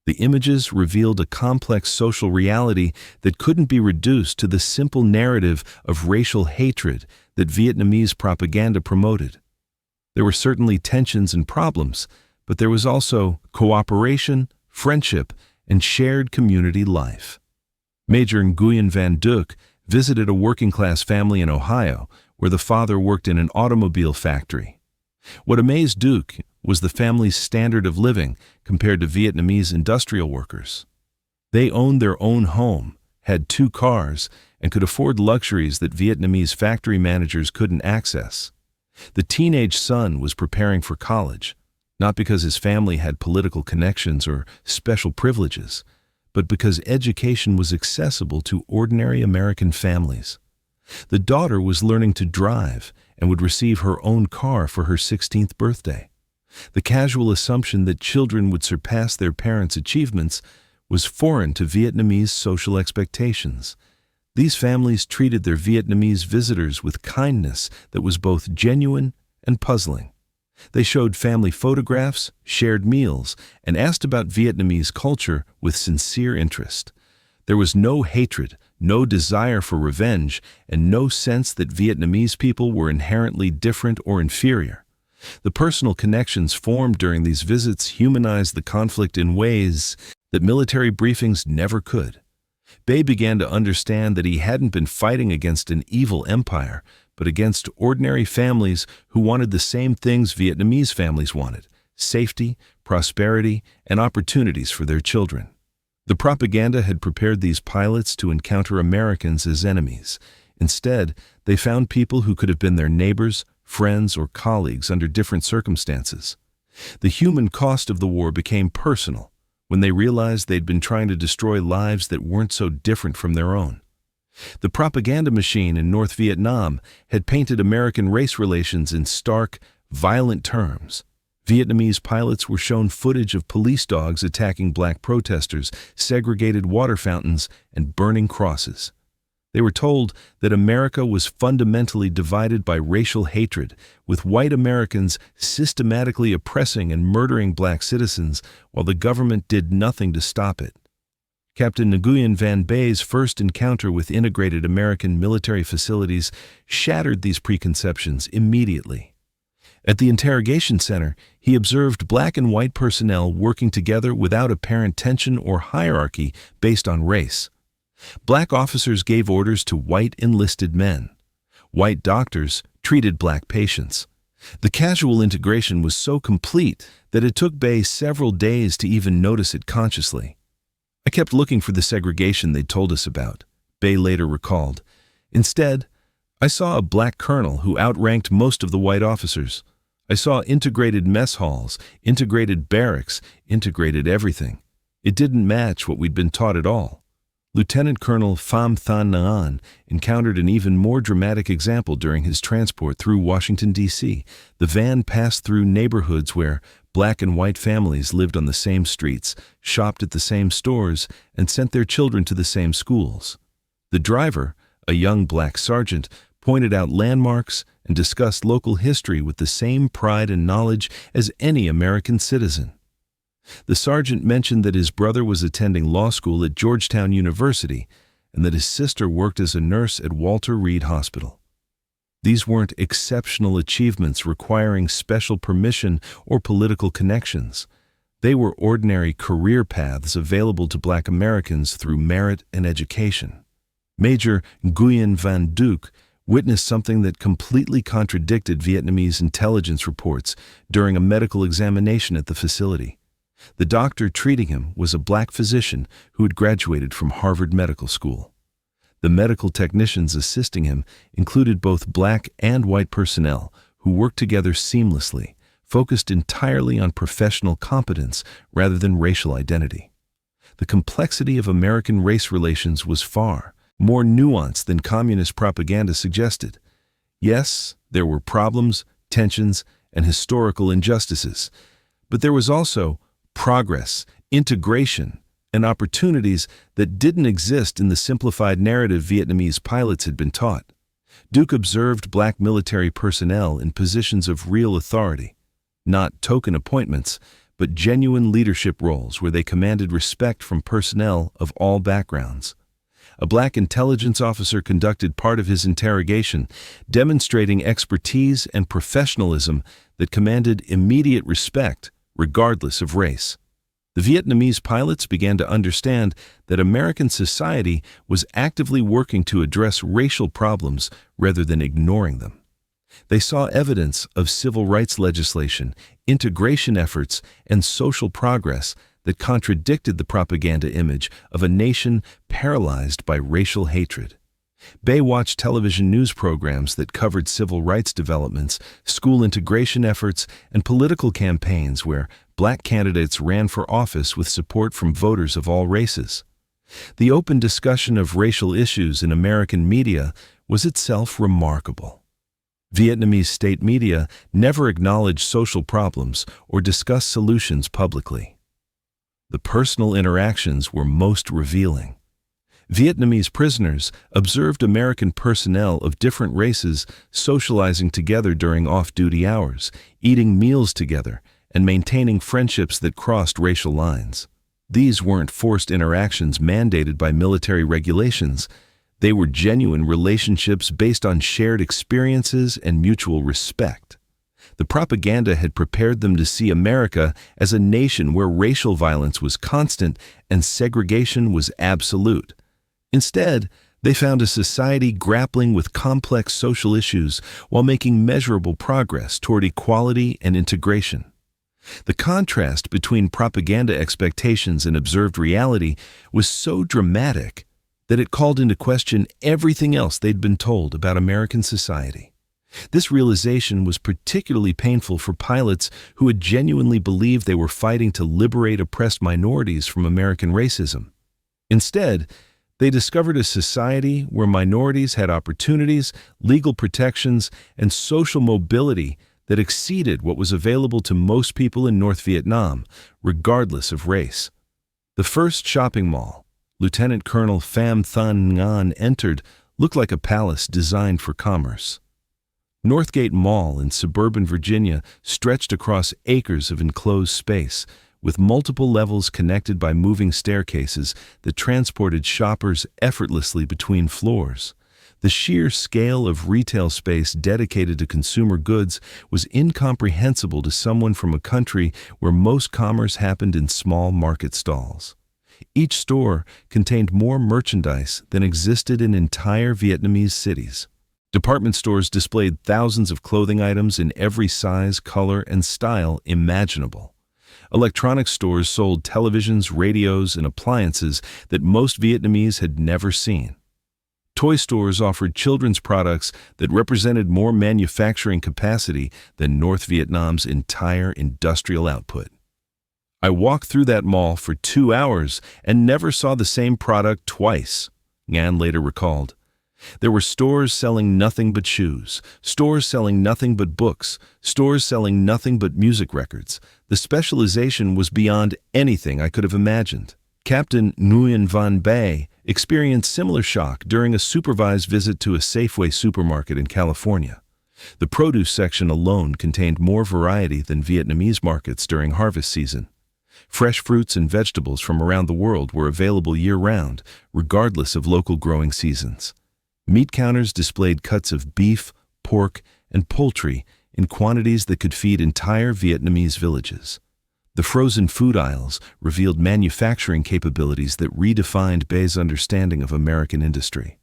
The images revealed a complex social reality that couldn't be reduced to the simple narrative of racial hatred that Vietnamese propaganda promoted. There were certainly tensions and problems, but there was also cooperation, friendship, and shared community life. Major Nguyen Van Duc visited a working-class family in Ohio, where the father worked in an automobile factory. What amazed Duc was the family's standard of living compared to Vietnamese industrial workers. They owned their own home, had 2 cars, and could afford luxuries that Vietnamese factory managers couldn't access. The teenage son was preparing for college, not because his family had political connections or special privileges, but because education was accessible to ordinary American families. The daughter was learning to drive and would receive her own car for her 16th birthday. The casual assumption that children would surpass their parents' achievements was foreign to Vietnamese social expectations. These families treated their Vietnamese visitors with kindness that was both genuine and puzzling. They showed family photographs, shared meals, and asked about Vietnamese culture with sincere interest. There was no hatred, no desire for revenge, and no sense that Vietnamese people were inherently different or inferior. The personal connections formed during these visits humanized the conflict in ways that military briefings never could. Bay began to understand that he hadn't been fighting against an evil empire, but against ordinary families who wanted the same things Vietnamese families wanted: safety, prosperity, and opportunities for their children. The propaganda had prepared these pilots to encounter Americans as enemies. Instead, they found people who could have been their neighbors, friends, or colleagues under different circumstances. The human cost of the war became personal when they realized they'd been trying to destroy lives that weren't so different from their own. The propaganda machine in North Vietnam had painted American race relations in stark, violent terms. Vietnamese pilots were shown footage of police dogs attacking black protesters, segregated water fountains, and burning crosses. They were told that America was fundamentally divided by racial hatred, with white Americans systematically oppressing and murdering black citizens while the government did nothing to stop it. Captain Nguyen Van Bay's first encounter with integrated American military facilities shattered these preconceptions immediately. At the interrogation center, he observed black and white personnel working together without apparent tension or hierarchy based on race. Black officers gave orders to white enlisted men. White doctors treated black patients. The casual integration was so complete that it took Bay several days to even notice it consciously. I kept looking for the segregation they'd told us about, Bay later recalled. Instead, I saw a black colonel who outranked most of the white officers. I saw integrated mess halls, integrated barracks, integrated everything. It didn't match what we'd been taught at all. Lieutenant Colonel Pham Thanh Nhan encountered an even more dramatic example during his transport through Washington, D.C. The van passed through neighborhoods where black and white families lived on the same streets, shopped at the same stores, and sent their children to the same schools. The driver, a young black sergeant, pointed out landmarks and discussed local history with the same pride and knowledge as any American citizen. The sergeant mentioned that his brother was attending law school at Georgetown University and that his sister worked as a nurse at Walter Reed Hospital. These weren't exceptional achievements requiring special permission or political connections. They were ordinary career paths available to black Americans through merit and education. Major Nguyen Van Duc witnessed something that completely contradicted Vietnamese intelligence reports during a medical examination at the facility. The doctor treating him was a black physician who had graduated from Harvard Medical School. The medical technicians assisting him included both black and white personnel who worked together seamlessly, focused entirely on professional competence rather than racial identity. The complexity of American race relations was far more nuanced than communist propaganda suggested. Yes, there were problems, tensions, and historical injustices, but there was also progress, integration, and opportunities that didn't exist in the simplified narrative Vietnamese pilots had been taught. Duke observed black military personnel in positions of real authority, not token appointments, but genuine leadership roles where they commanded respect from personnel of all backgrounds. A black intelligence officer conducted part of his interrogation, demonstrating expertise and professionalism that commanded immediate respect regardless of race. The Vietnamese pilots began to understand that American society was actively working to address racial problems rather than ignoring them. They saw evidence of civil rights legislation, integration efforts, and social progress that contradicted the propaganda image of a nation paralyzed by racial hatred. Bay watched television news programs that covered civil rights developments, school integration efforts, and political campaigns where black candidates ran for office with support from voters of all races. The open discussion of racial issues in American media was itself remarkable. Vietnamese state media never acknowledged social problems or discussed solutions publicly. The personal interactions were most revealing. Vietnamese prisoners observed American personnel of different races socializing together during off-duty hours, eating meals together, and maintaining friendships that crossed racial lines. These weren't forced interactions mandated by military regulations. They were genuine relationships based on shared experiences and mutual respect. The propaganda had prepared them to see America as a nation where racial violence was constant and segregation was absolute. Instead, they found a society grappling with complex social issues while making measurable progress toward equality and integration. The contrast between propaganda expectations and observed reality was so dramatic that it called into question everything else they'd been told about American society. This realization was particularly painful for pilots who had genuinely believed they were fighting to liberate oppressed minorities from American racism. Instead, they discovered a society where minorities had opportunities, legal protections, and social mobility that exceeded what was available to most people in North Vietnam, regardless of race. The first shopping mall Lieutenant Colonel Pham Thanh Nguyen entered looked like a palace designed for commerce. Northgate Mall in suburban Virginia stretched across acres of enclosed space, with multiple levels connected by moving staircases that transported shoppers effortlessly between floors. The sheer scale of retail space dedicated to consumer goods was incomprehensible to someone from a country where most commerce happened in small market stalls. Each store contained more merchandise than existed in entire Vietnamese cities. Department stores displayed thousands of clothing items in every size, color, and style imaginable. Electronics stores sold televisions, radios, and appliances that most Vietnamese had never seen. Toy stores offered children's products that represented more manufacturing capacity than North Vietnam's entire industrial output. I walked through that mall for 2 hours and never saw the same product twice, Nguyen later recalled. There were stores selling nothing but shoes, stores selling nothing but books, stores selling nothing but music records. The specialization was beyond anything I could have imagined. Captain Nguyen Van Bay experienced similar shock during a supervised visit to a Safeway supermarket in California. The produce section alone contained more variety than Vietnamese markets during harvest season. Fresh fruits and vegetables from around the world were available year-round, regardless of local growing seasons. Meat counters displayed cuts of beef, pork, and poultry in quantities that could feed entire Vietnamese villages. The frozen food aisles revealed manufacturing capabilities that redefined Bay's understanding of American industry.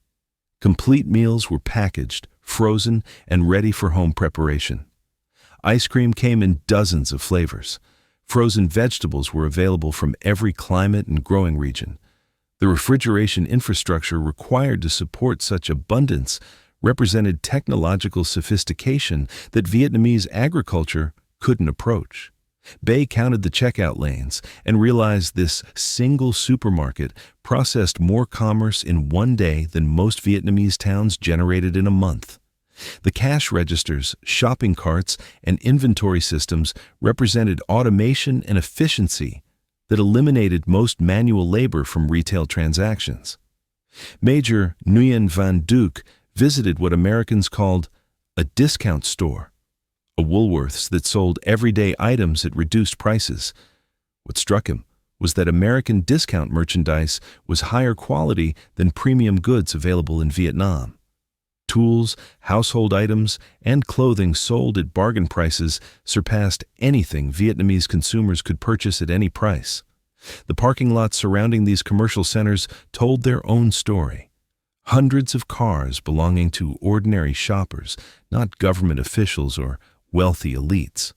Complete meals were packaged, frozen, and ready for home preparation. Ice cream came in dozens of flavors. Frozen vegetables were available from every climate and growing region. The refrigeration infrastructure required to support such abundance represented technological sophistication that Vietnamese agriculture couldn't approach. Bay counted the checkout lanes and realized this single supermarket processed more commerce in one day than most Vietnamese towns generated in a month. The cash registers, shopping carts, and inventory systems represented automation and efficiency that eliminated most manual labor from retail transactions. Major Nguyen Van Duc visited what Americans called a discount store, a Woolworths that sold everyday items at reduced prices. What struck him was that American discount merchandise was higher quality than premium goods available in Vietnam. Tools, household items, and clothing sold at bargain prices surpassed anything Vietnamese consumers could purchase at any price. The parking lots surrounding these commercial centers told their own story. Hundreds of cars belonging to ordinary shoppers, not government officials or wealthy elites.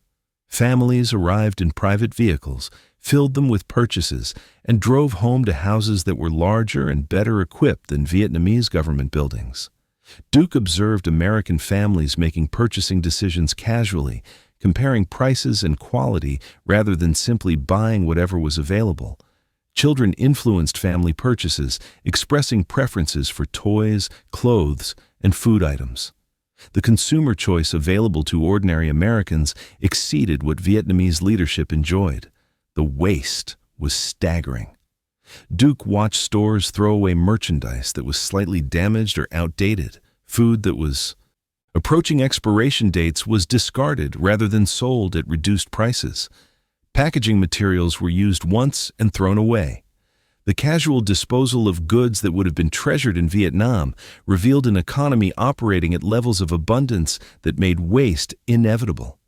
Families arrived in private vehicles, filled them with purchases, and drove home to houses that were larger and better equipped than Vietnamese government buildings. Duke observed American families making purchasing decisions casually, comparing prices and quality rather than simply buying whatever was available. Children influenced family purchases, expressing preferences for toys, clothes, and food items. The consumer choice available to ordinary Americans exceeded what Vietnamese leadership enjoyed. The waste was staggering. Duke watched stores throw away merchandise that was slightly damaged or outdated. Food that was approaching expiration dates was discarded rather than sold at reduced prices. Packaging materials were used once and thrown away. The casual disposal of goods that would have been treasured in Vietnam revealed an economy operating at levels of abundance that made waste inevitable.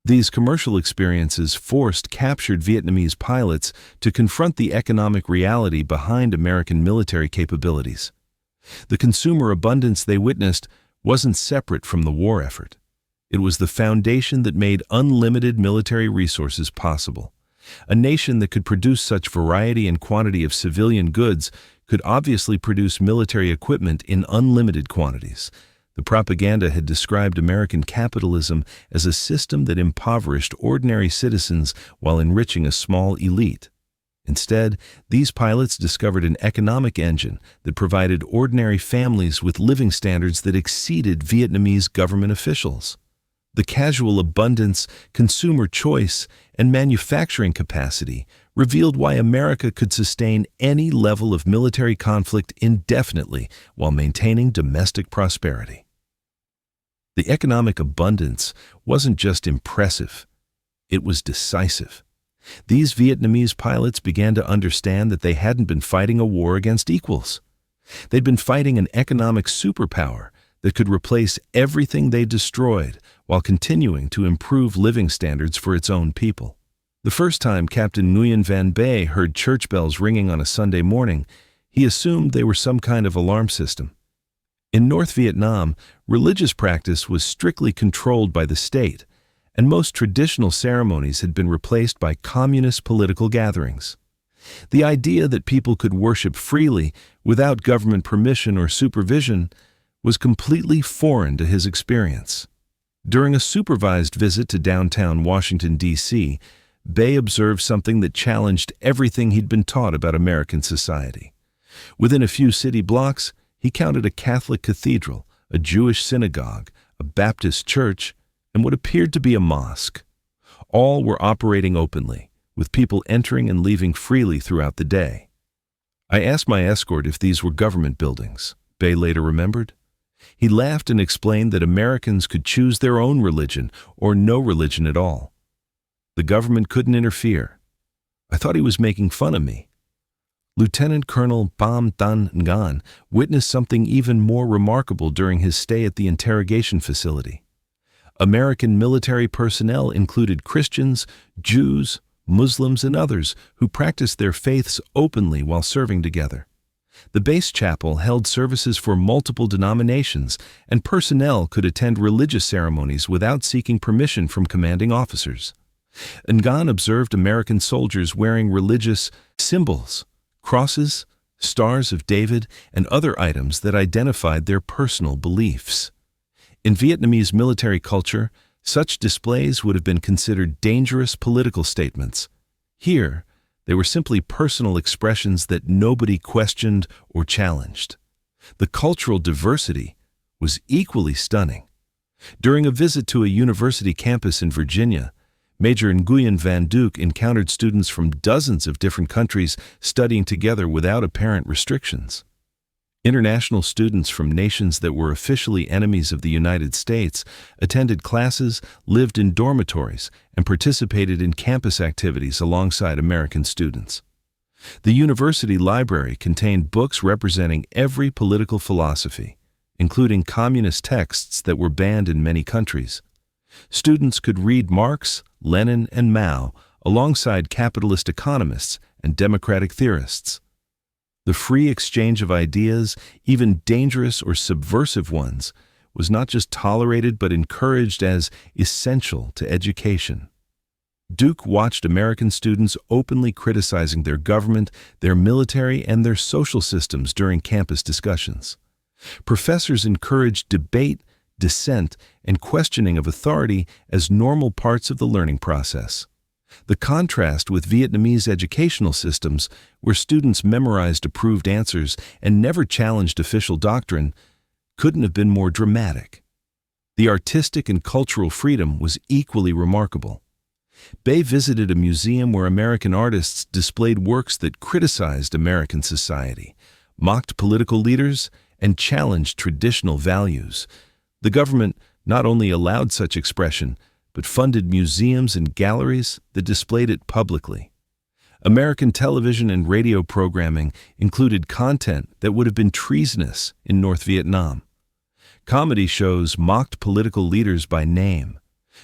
These commercial experiences forced captured Vietnamese pilots to confront the economic reality behind American military capabilities. The consumer abundance they witnessed wasn't separate from the war effort. It was the foundation that made unlimited military resources possible. A nation that could produce such variety and quantity of civilian goods could obviously produce military equipment in unlimited quantities. The propaganda had described American capitalism as a system that impoverished ordinary citizens while enriching a small elite. Instead, these pilots discovered an economic engine that provided ordinary families with living standards that exceeded Vietnamese government officials. The casual abundance, consumer choice, and manufacturing capacity revealed why America could sustain any level of military conflict indefinitely while maintaining domestic prosperity. The economic abundance wasn't just impressive, it was decisive. These Vietnamese pilots began to understand that they hadn't been fighting a war against equals. They'd been fighting an economic superpower that could replace everything they destroyed while continuing to improve living standards for its own people. The first time Captain Nguyen Van Bay heard church bells ringing on a Sunday morning, he assumed they were some kind of alarm system. In North Vietnam, religious practice was strictly controlled by the state, and most traditional ceremonies had been replaced by communist political gatherings. The idea that people could worship freely without government permission or supervision was completely foreign to his experience. During a supervised visit to downtown Washington, D.C., Bay observed something that challenged everything he'd been taught about American society. Within a few city blocks, he counted a Catholic cathedral, a Jewish synagogue, a Baptist church, and what appeared to be a mosque. All were operating openly, with people entering and leaving freely throughout the day. I asked my escort if these were government buildings, Bay later remembered. He laughed and explained that Americans could choose their own religion or no religion at all. The government couldn't interfere. I thought he was making fun of me. Lieutenant Colonel Bam Tan Ngan witnessed something even more remarkable during his stay at the interrogation facility. American military personnel included Christians, Jews, Muslims, and others who practiced their faiths openly while serving together. The base chapel held services for multiple denominations, and personnel could attend religious ceremonies without seeking permission from commanding officers. Ngan observed American soldiers wearing religious symbols, crosses, stars of David, and other items that identified their personal beliefs. In Vietnamese military culture, such displays would have been considered dangerous political statements. Here, they were simply personal expressions that nobody questioned or challenged. The cultural diversity was equally stunning. During a visit to a university campus in Virginia, Major Nguyen Van Duke encountered students from dozens of different countries studying together without apparent restrictions. International students from nations that were officially enemies of the United States attended classes, lived in dormitories, and participated in campus activities alongside American students. The university library contained books representing every political philosophy, including communist texts that were banned in many countries. Students could read Marx, Lenin, and Mao alongside capitalist economists and democratic theorists. The free exchange of ideas, even dangerous or subversive ones, was not just tolerated but encouraged as essential to education. Duke watched American students openly criticizing their government, their military, and their social systems during campus discussions. Professors encouraged debate, dissent, and questioning of authority as normal parts of the learning process. The contrast with Vietnamese educational systems, where students memorized approved answers and never challenged official doctrine, couldn't have been more dramatic. The artistic and cultural freedom was equally remarkable. Bay visited a museum where American artists displayed works that criticized American society, mocked political leaders, and challenged traditional values. The government not only allowed such expression, but funded museums and galleries that displayed it publicly. American television and radio programming included content that would have been treasonous in North Vietnam. Comedy shows mocked political leaders by name.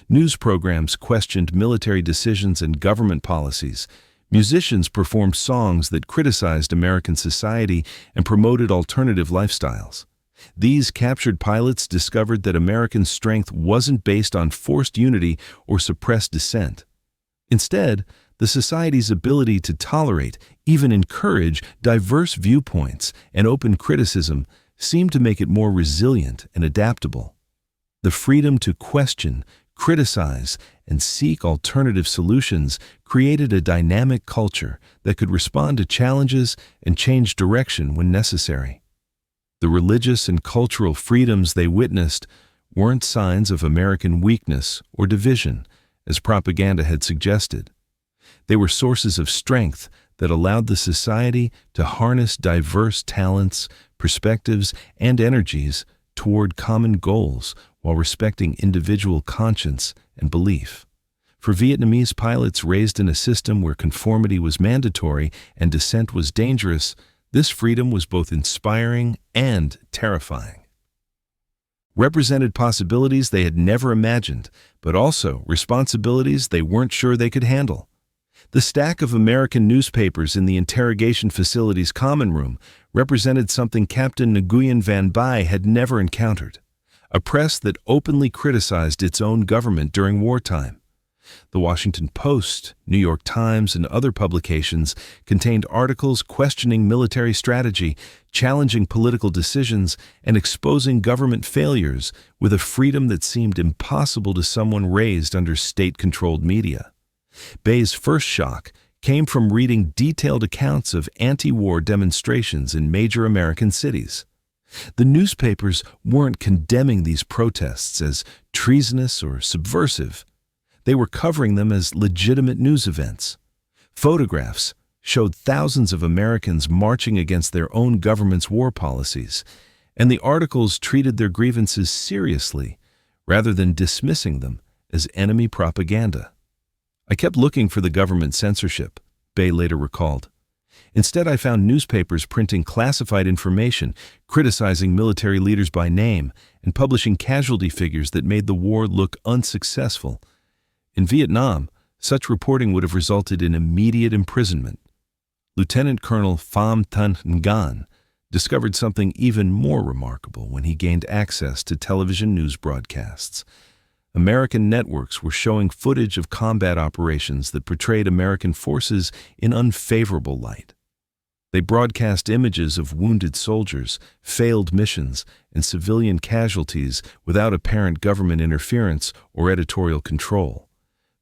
News programs questioned military decisions and government policies. Musicians performed songs that criticized American society and promoted alternative lifestyles. These captured pilots discovered that American strength wasn't based on forced unity or suppressed dissent. Instead, the society's ability to tolerate, even encourage, diverse viewpoints and open criticism seemed to make it more resilient and adaptable. The freedom to question, criticize, and seek alternative solutions created a dynamic culture that could respond to challenges and change direction when necessary. The religious and cultural freedoms they witnessed weren't signs of American weakness or division, as propaganda had suggested. They were sources of strength that allowed the society to harness diverse talents, perspectives, and energies toward common goals while respecting individual conscience and belief. For Vietnamese pilots raised in a system where conformity was mandatory and dissent was dangerous, this freedom was both inspiring and terrifying. Represented possibilities they had never imagined, but also responsibilities they weren't sure they could handle. The stack of American newspapers in the interrogation facility's common room represented something Captain Nguyen Van Bai had never encountered: a press that openly criticized its own government during wartime. The Washington Post, New York Times, and other publications contained articles questioning military strategy, challenging political decisions, and exposing government failures with a freedom that seemed impossible to someone raised under state-controlled media. Bay's first shock came from reading detailed accounts of anti-war demonstrations in major American cities. The newspapers weren't condemning these protests as treasonous or subversive. They were covering them as legitimate news events. Photographs showed thousands of Americans marching against their own government's war policies, and the articles treated their grievances seriously rather than dismissing them as enemy propaganda. I kept looking for the government censorship, Bay later recalled. Instead, I found newspapers printing classified information, criticizing military leaders by name, and publishing casualty figures that made the war look unsuccessful. In Vietnam, such reporting would have resulted in immediate imprisonment. Lieutenant Colonel Pham Thanh Nguyen discovered something even more remarkable when he gained access to television news broadcasts. American networks were showing footage of combat operations that portrayed American forces in unfavorable light. They broadcast images of wounded soldiers, failed missions, and civilian casualties without apparent government interference or editorial control.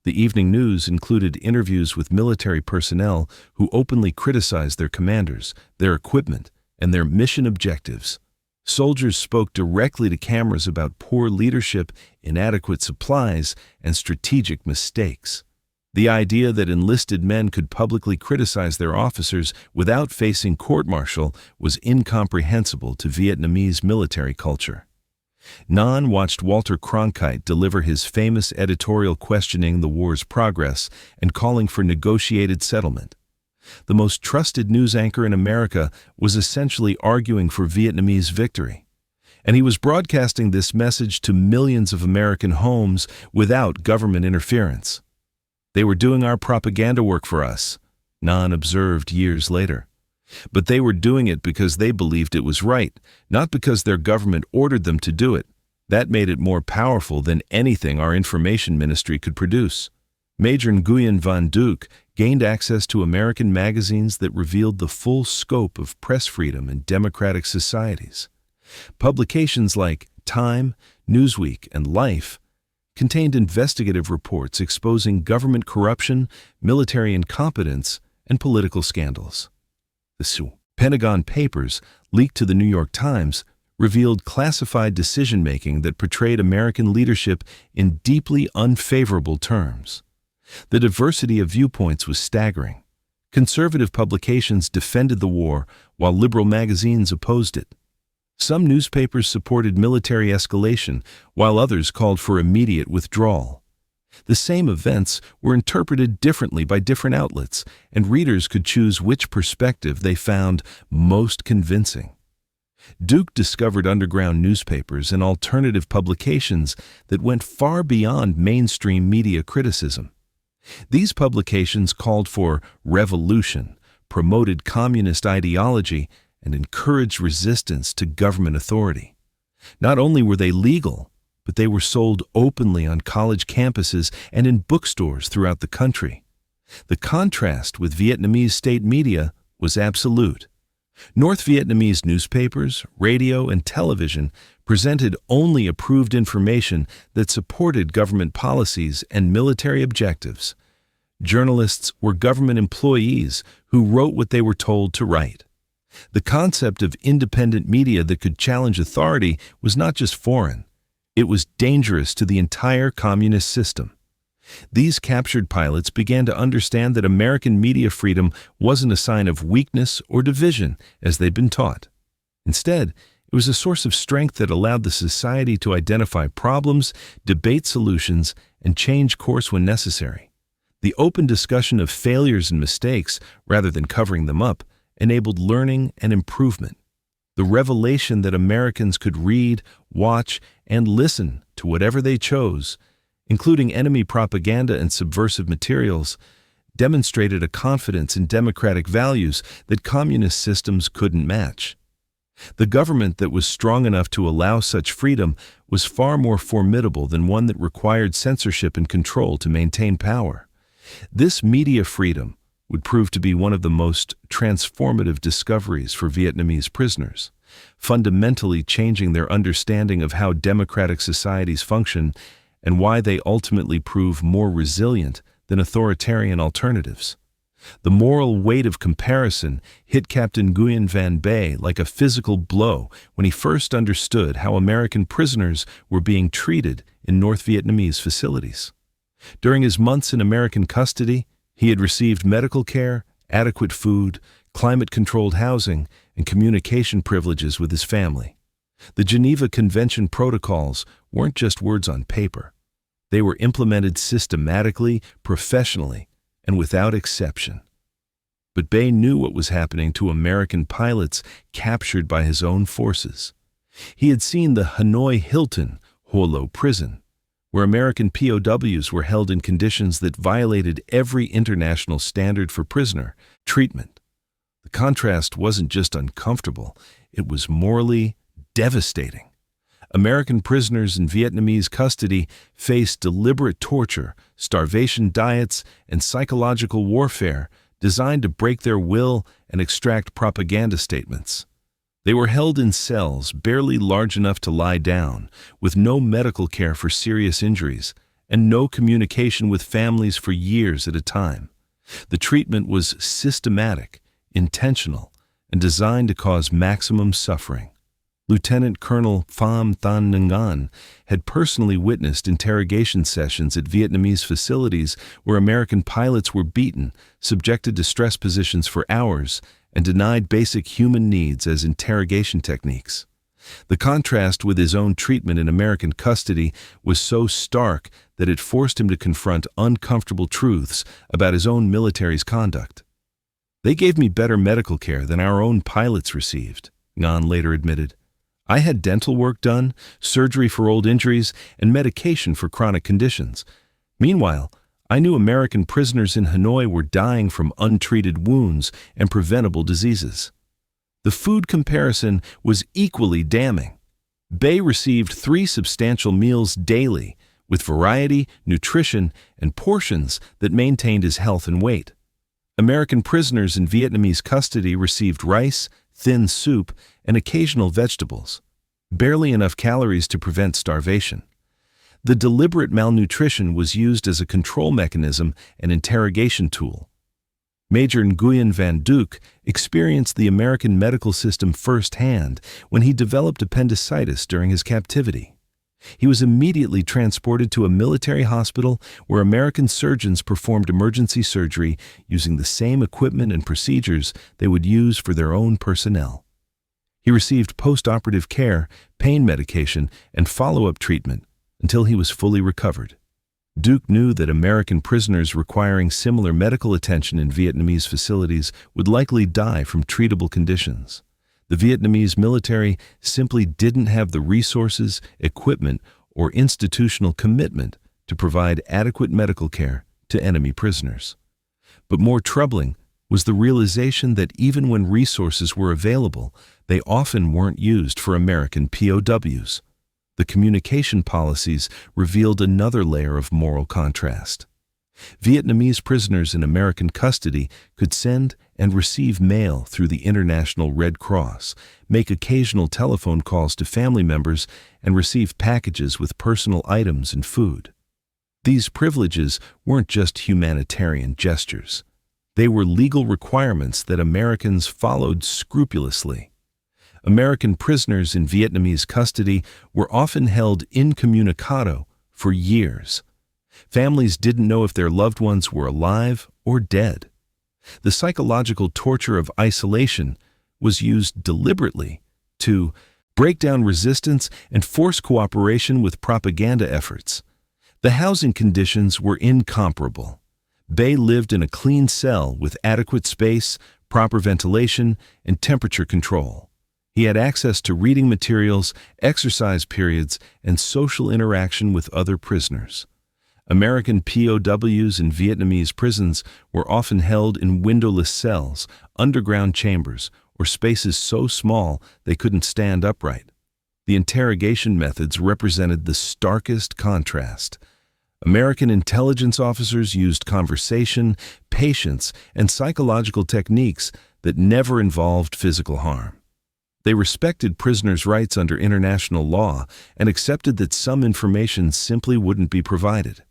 The evening news included interviews with military personnel who openly criticized their commanders, their equipment, and their mission objectives. Soldiers spoke directly to cameras about poor leadership, inadequate supplies, and strategic mistakes. The idea that enlisted men could publicly criticize their officers without facing court-martial was incomprehensible to Vietnamese military culture. Nguyen watched Walter Cronkite deliver his famous editorial questioning the war's progress and calling for negotiated settlement. The most trusted news anchor in America was essentially arguing for Vietnamese victory. And he was broadcasting this message to millions of American homes without government interference. "They were doing our propaganda work for us," Nguyen observed years later. But they were doing it because they believed it was right, not because their government ordered them to do it. That made it more powerful than anything our information ministry could produce. Major Nguyen Van Duke gained access to American magazines that revealed the full scope of press freedom in democratic societies. Publications like Time, Newsweek, and Life contained investigative reports exposing government corruption, military incompetence, and political scandals. The Pentagon Papers, leaked to the New York Times, revealed classified decision-making that portrayed American leadership in deeply unfavorable terms. The diversity of viewpoints was staggering. Conservative publications defended the war, while liberal magazines opposed it. Some newspapers supported military escalation, while others called for immediate withdrawal. The same events were interpreted differently by different outlets, and readers could choose which perspective they found most convincing. Duke discovered underground newspapers and alternative publications that went far beyond mainstream media criticism. These publications called for revolution, promoted communist ideology, and encouraged resistance to government authority. Not only were they legal, but they were sold openly on college campuses and in bookstores throughout the country. The contrast with Vietnamese state media was absolute. North Vietnamese newspapers, radio, and television presented only approved information that supported government policies and military objectives. Journalists were government employees who wrote what they were told to write. The concept of independent media that could challenge authority was not just foreign. It was dangerous to the entire communist system. These captured pilots began to understand that American media freedom wasn't a sign of weakness or division, as they'd been taught. Instead, it was a source of strength that allowed the society to identify problems, debate solutions, and change course when necessary. The open discussion of failures and mistakes, rather than covering them up, enabled learning and improvement. The revelation that Americans could read, watch, and listen to whatever they chose, including enemy propaganda and subversive materials, demonstrated a confidence in democratic values that communist systems couldn't match. The government that was strong enough to allow such freedom was far more formidable than one that required censorship and control to maintain power. This media freedom would prove to be one of the most transformative discoveries for Vietnamese prisoners, fundamentally changing their understanding of how democratic societies function and why they ultimately prove more resilient than authoritarian alternatives. The moral weight of comparison hit Captain Nguyen Van Bay like a physical blow when he first understood how American prisoners were being treated in North Vietnamese facilities. During his months in American custody, he had received medical care, adequate food, climate-controlled housing, and communication privileges with his family. The Geneva Convention protocols weren't just words on paper. They were implemented systematically, professionally, and without exception. But Bay knew what was happening to American pilots captured by his own forces. He had seen the Hanoi Hilton Ho Lo prison, where American POWs were held in conditions that violated every international standard for prisoner treatment. The contrast wasn't just uncomfortable, it was morally devastating. American prisoners in Vietnamese custody faced deliberate torture, starvation diets, and psychological warfare designed to break their will and extract propaganda statements. They were held in cells barely large enough to lie down, with no medical care for serious injuries, and no communication with families for years at a time. The treatment was systematic, intentional, and designed to cause maximum suffering. Lieutenant Colonel Pham Thanh Nguyen had personally witnessed interrogation sessions at Vietnamese facilities where American pilots were beaten, subjected to stress positions for hours, and denied basic human needs as interrogation techniques. The contrast with his own treatment in American custody was so stark that it forced him to confront uncomfortable truths about his own military's conduct. "They gave me better medical care than our own pilots received," Nguyen later admitted. "I had dental work done, surgery for old injuries, and medication for chronic conditions. Meanwhile, I knew American prisoners in Hanoi were dying from untreated wounds and preventable diseases." The food comparison was equally damning. Bay received 3 substantial meals daily, with variety, nutrition, and portions that maintained his health and weight. American prisoners in Vietnamese custody received rice, thin soup, and occasional vegetables, barely enough calories to prevent starvation. The deliberate malnutrition was used as a control mechanism and interrogation tool. Major Nguyen Van Duc experienced the American medical system firsthand when he developed appendicitis during his captivity. He was immediately transported to a military hospital where American surgeons performed emergency surgery using the same equipment and procedures they would use for their own personnel. He received post-operative care, pain medication, and follow-up treatment until he was fully recovered. Duc knew that American prisoners requiring similar medical attention in Vietnamese facilities would likely die from treatable conditions. The Vietnamese military simply didn't have the resources, equipment, or institutional commitment to provide adequate medical care to enemy prisoners. But more troubling was the realization that even when resources were available, they often weren't used for American POWs. The communication policies revealed another layer of moral contrast. Vietnamese prisoners in American custody could send and receive mail through the International Red Cross, make occasional telephone calls to family members, and receive packages with personal items and food. These privileges weren't just humanitarian gestures. They were legal requirements that Americans followed scrupulously. American prisoners in Vietnamese custody were often held incommunicado for years. Families didn't know if their loved ones were alive or dead. The psychological torture of isolation was used deliberately to break down resistance and force cooperation with propaganda efforts. The housing conditions were incomparable. Bay lived in a clean cell with adequate space, proper ventilation, and temperature control. He had access to reading materials, exercise periods, and social interaction with other prisoners. American POWs in Vietnamese prisons were often held in windowless cells, underground chambers, or spaces so small they couldn't stand upright. The interrogation methods represented the starkest contrast. American intelligence officers used conversation, patience, and psychological techniques that never involved physical harm. They respected prisoners' rights under international law and accepted that some information simply wouldn't be provided.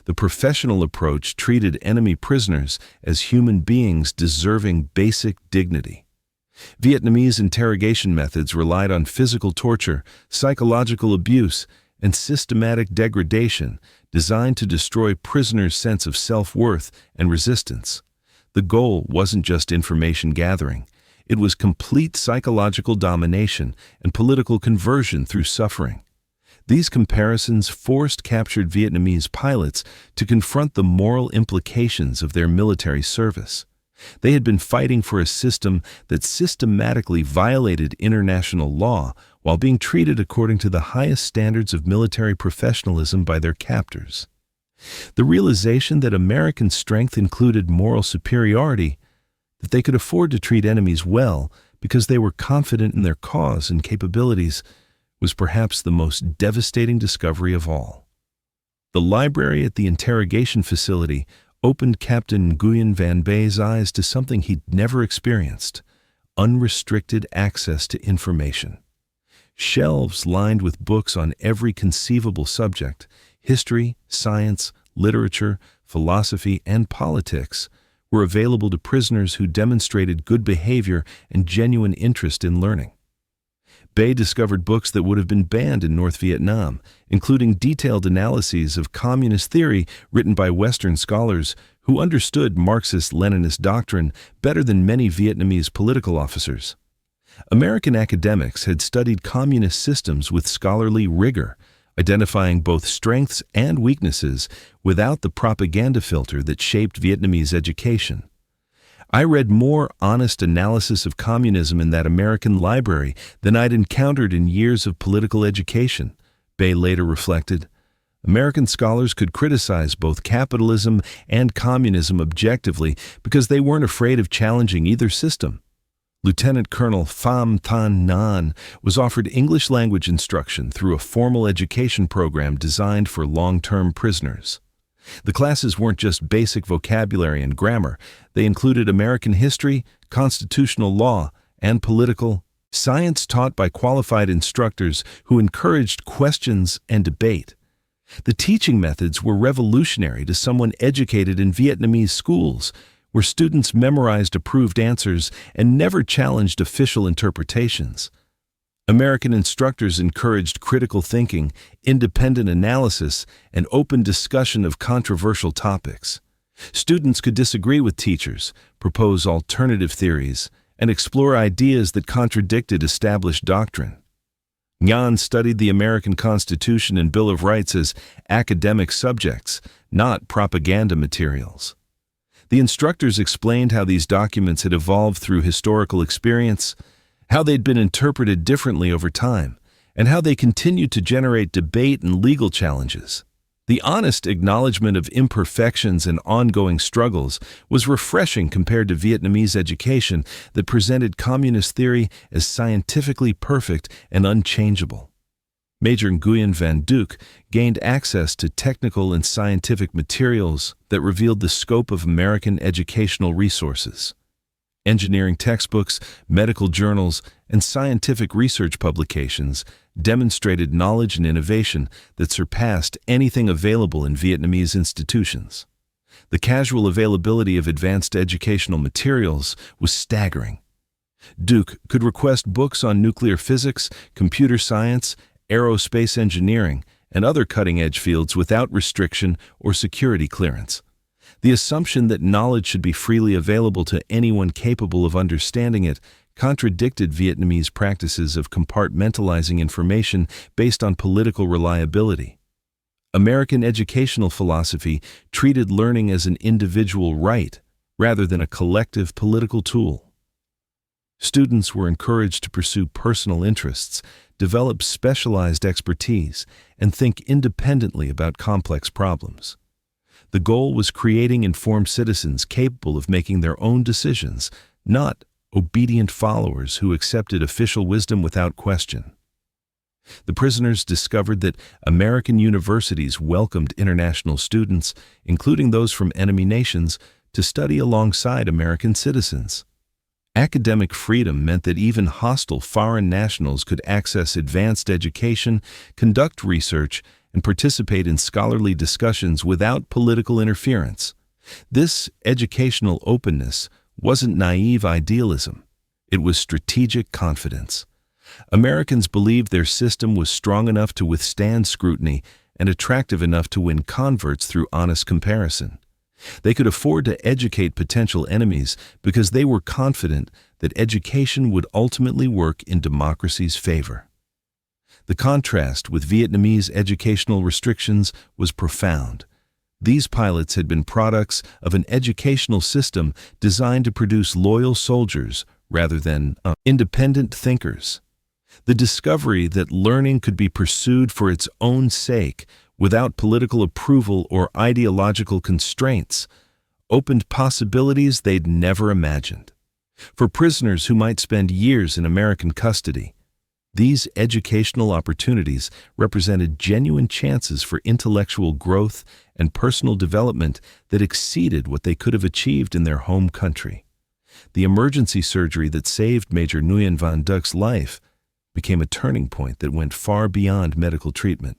The professional approach treated enemy prisoners as human beings deserving basic dignity. Vietnamese interrogation methods relied on physical torture, psychological abuse, and systematic degradation designed to destroy prisoners' sense of self-worth and resistance. The goal wasn't just information gathering. It was complete psychological domination and political conversion through suffering. These comparisons forced captured Vietnamese pilots to confront the moral implications of their military service. They had been fighting for a system that systematically violated international law while being treated according to the highest standards of military professionalism by their captors. The realization that American strength included moral superiority, that they could afford to treat enemies well because they were confident in their cause and capabilities, was perhaps the most devastating discovery of all. The library at the interrogation facility opened Captain Nguyen Van Bay's eyes to something he'd never experienced: unrestricted access to information. Shelves lined with books on every conceivable subject, history, science, literature, philosophy, and politics, were available to prisoners who demonstrated good behavior and genuine interest in learning. Bay discovered books that would have been banned in North Vietnam, including detailed analyses of communist theory written by Western scholars who understood Marxist-Leninist doctrine better than many Vietnamese political officers. American academics had studied communist systems with scholarly rigor, identifying both strengths and weaknesses without the propaganda filter that shaped Vietnamese education. I read more honest analysis of communism in that American library than I'd encountered in years of political education, Bay later reflected. American scholars could criticize both capitalism and communism objectively because they weren't afraid of challenging either system. Lieutenant Colonel Pham Thanh Nhan was offered English language instruction through a formal education program designed for long-term prisoners. The classes weren't just basic vocabulary and grammar. They included American history, constitutional law, and political science taught by qualified instructors who encouraged questions and debate. The teaching methods were revolutionary to someone educated in Vietnamese schools, where students memorized approved answers and never challenged official interpretations. American instructors encouraged critical thinking, independent analysis, and open discussion of controversial topics. Students could disagree with teachers, propose alternative theories, and explore ideas that contradicted established doctrine. Nhan studied the American Constitution and Bill of Rights as academic subjects, not propaganda materials. The instructors explained how these documents had evolved through historical experience, how they'd been interpreted differently over time, and how they continued to generate debate and legal challenges. The honest acknowledgement of imperfections and ongoing struggles was refreshing compared to Vietnamese education that presented communist theory as scientifically perfect and unchangeable. Major Nguyen Van Duc gained access to technical and scientific materials that revealed the scope of American educational resources. Engineering textbooks, medical journals, and scientific research publications demonstrated knowledge and innovation that surpassed anything available in Vietnamese institutions. The casual availability of advanced educational materials was staggering. Duc could request books on nuclear physics, computer science, aerospace engineering, and other cutting-edge fields without restriction or security clearance. The assumption that knowledge should be freely available to anyone capable of understanding it contradicted Vietnamese practices of compartmentalizing information based on political reliability. American educational philosophy treated learning as an individual right rather than a collective political tool. Students were encouraged to pursue personal interests, develop specialized expertise, and think independently about complex problems. The goal was creating informed citizens capable of making their own decisions, not obedient followers who accepted official wisdom without question. The prisoners discovered that American universities welcomed international students, including those from enemy nations, to study alongside American citizens. Academic freedom meant that even hostile foreign nationals could access advanced education, conduct research, and participate in scholarly discussions without political interference. This educational openness wasn't naive idealism. It was strategic confidence. Americans believed their system was strong enough to withstand scrutiny and attractive enough to win converts through honest comparison. They could afford to educate potential enemies because they were confident that education would ultimately work in democracy's favor. The contrast with Vietnamese educational restrictions was profound. These pilots had been products of an educational system designed to produce loyal soldiers rather than independent thinkers. The discovery that learning could be pursued for its own sake without political approval or ideological constraints opened possibilities they'd never imagined. For prisoners who might spend years in American custody, these educational opportunities represented genuine chances for intellectual growth and personal development that exceeded what they could have achieved in their home country. The emergency surgery that saved Major Nguyen Van Duc's life became a turning point that went far beyond medical treatment.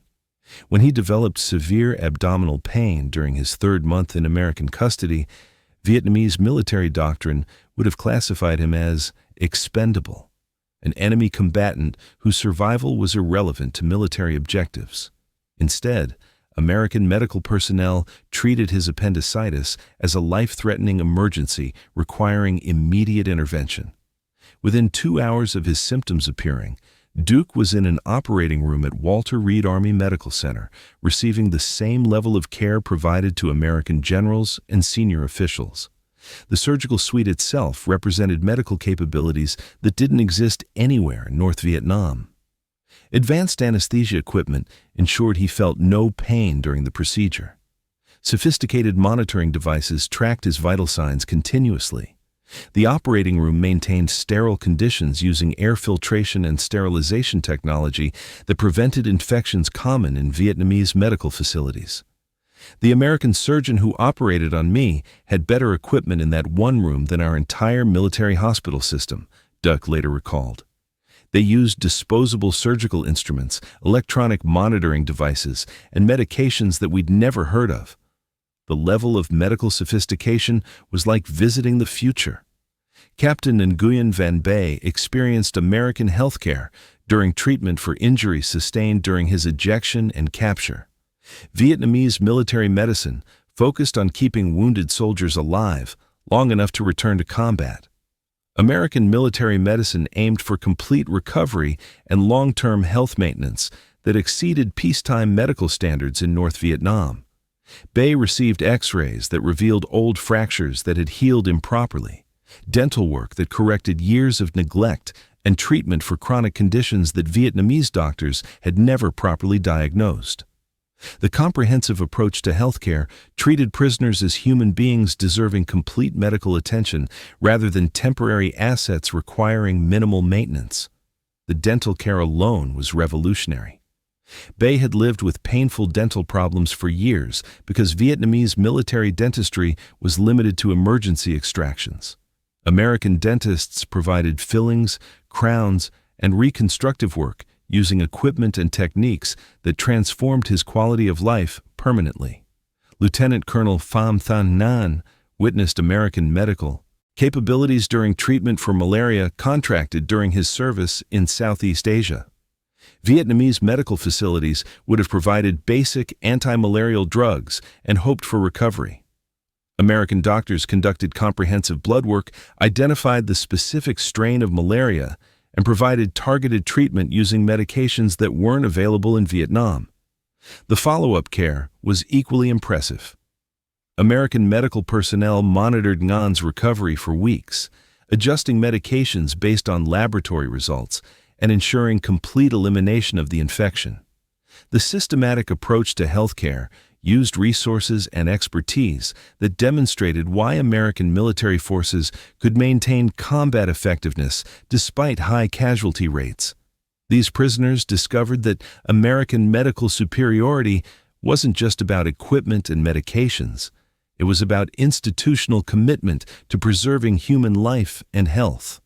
When he developed severe abdominal pain during his third month in American custody, Vietnamese military doctrine would have classified him as expendable, an enemy combatant whose survival was irrelevant to military objectives. Instead, American medical personnel treated his appendicitis as a life-threatening emergency requiring immediate intervention. Within 2 hours of his symptoms appearing, Duc was in an operating room at Walter Reed Army Medical Center, receiving the same level of care provided to American generals and senior officials. The surgical suite itself represented medical capabilities that didn't exist anywhere in North Vietnam. Advanced anesthesia equipment ensured he felt no pain during the procedure. Sophisticated monitoring devices tracked his vital signs continuously. The operating room maintained sterile conditions using air filtration and sterilization technology that prevented infections common in Vietnamese medical facilities. The American surgeon who operated on me had better equipment in that one room than our entire military hospital system, Duck later recalled. They used disposable surgical instruments, electronic monitoring devices, and medications that we'd never heard of. The level of medical sophistication was like visiting the future. Captain Nguyen Van Bay experienced American healthcare during treatment for injuries sustained during his ejection and capture. Vietnamese military medicine focused on keeping wounded soldiers alive long enough to return to combat. American military medicine aimed for complete recovery and long-term health maintenance that exceeded peacetime medical standards in North Vietnam. Bay received X-rays that revealed old fractures that had healed improperly, dental work that corrected years of neglect, and treatment for chronic conditions that Vietnamese doctors had never properly diagnosed. The comprehensive approach to healthcare treated prisoners as human beings deserving complete medical attention rather than temporary assets requiring minimal maintenance. The dental care alone was revolutionary. Bay had lived with painful dental problems for years because Vietnamese military dentistry was limited to emergency extractions. American dentists provided fillings, crowns, and reconstructive work using equipment and techniques that transformed his quality of life permanently. Lieutenant Colonel Pham Thanh Nan witnessed American medical capabilities during treatment for malaria contracted during his service in Southeast Asia. Vietnamese medical facilities would have provided basic anti-malarial drugs and hoped for recovery. American doctors conducted comprehensive blood work, identified the specific strain of malaria, and provided targeted treatment using medications that weren't available in Vietnam. The follow-up care was equally impressive. American medical personnel monitored Ngan's recovery for weeks, adjusting medications based on laboratory results and ensuring complete elimination of the infection. The systematic approach to healthcare used resources and expertise that demonstrated why American military forces could maintain combat effectiveness despite high casualty rates. These prisoners discovered that American medical superiority wasn't just about equipment and medications. It was about institutional commitment to preserving human life and health.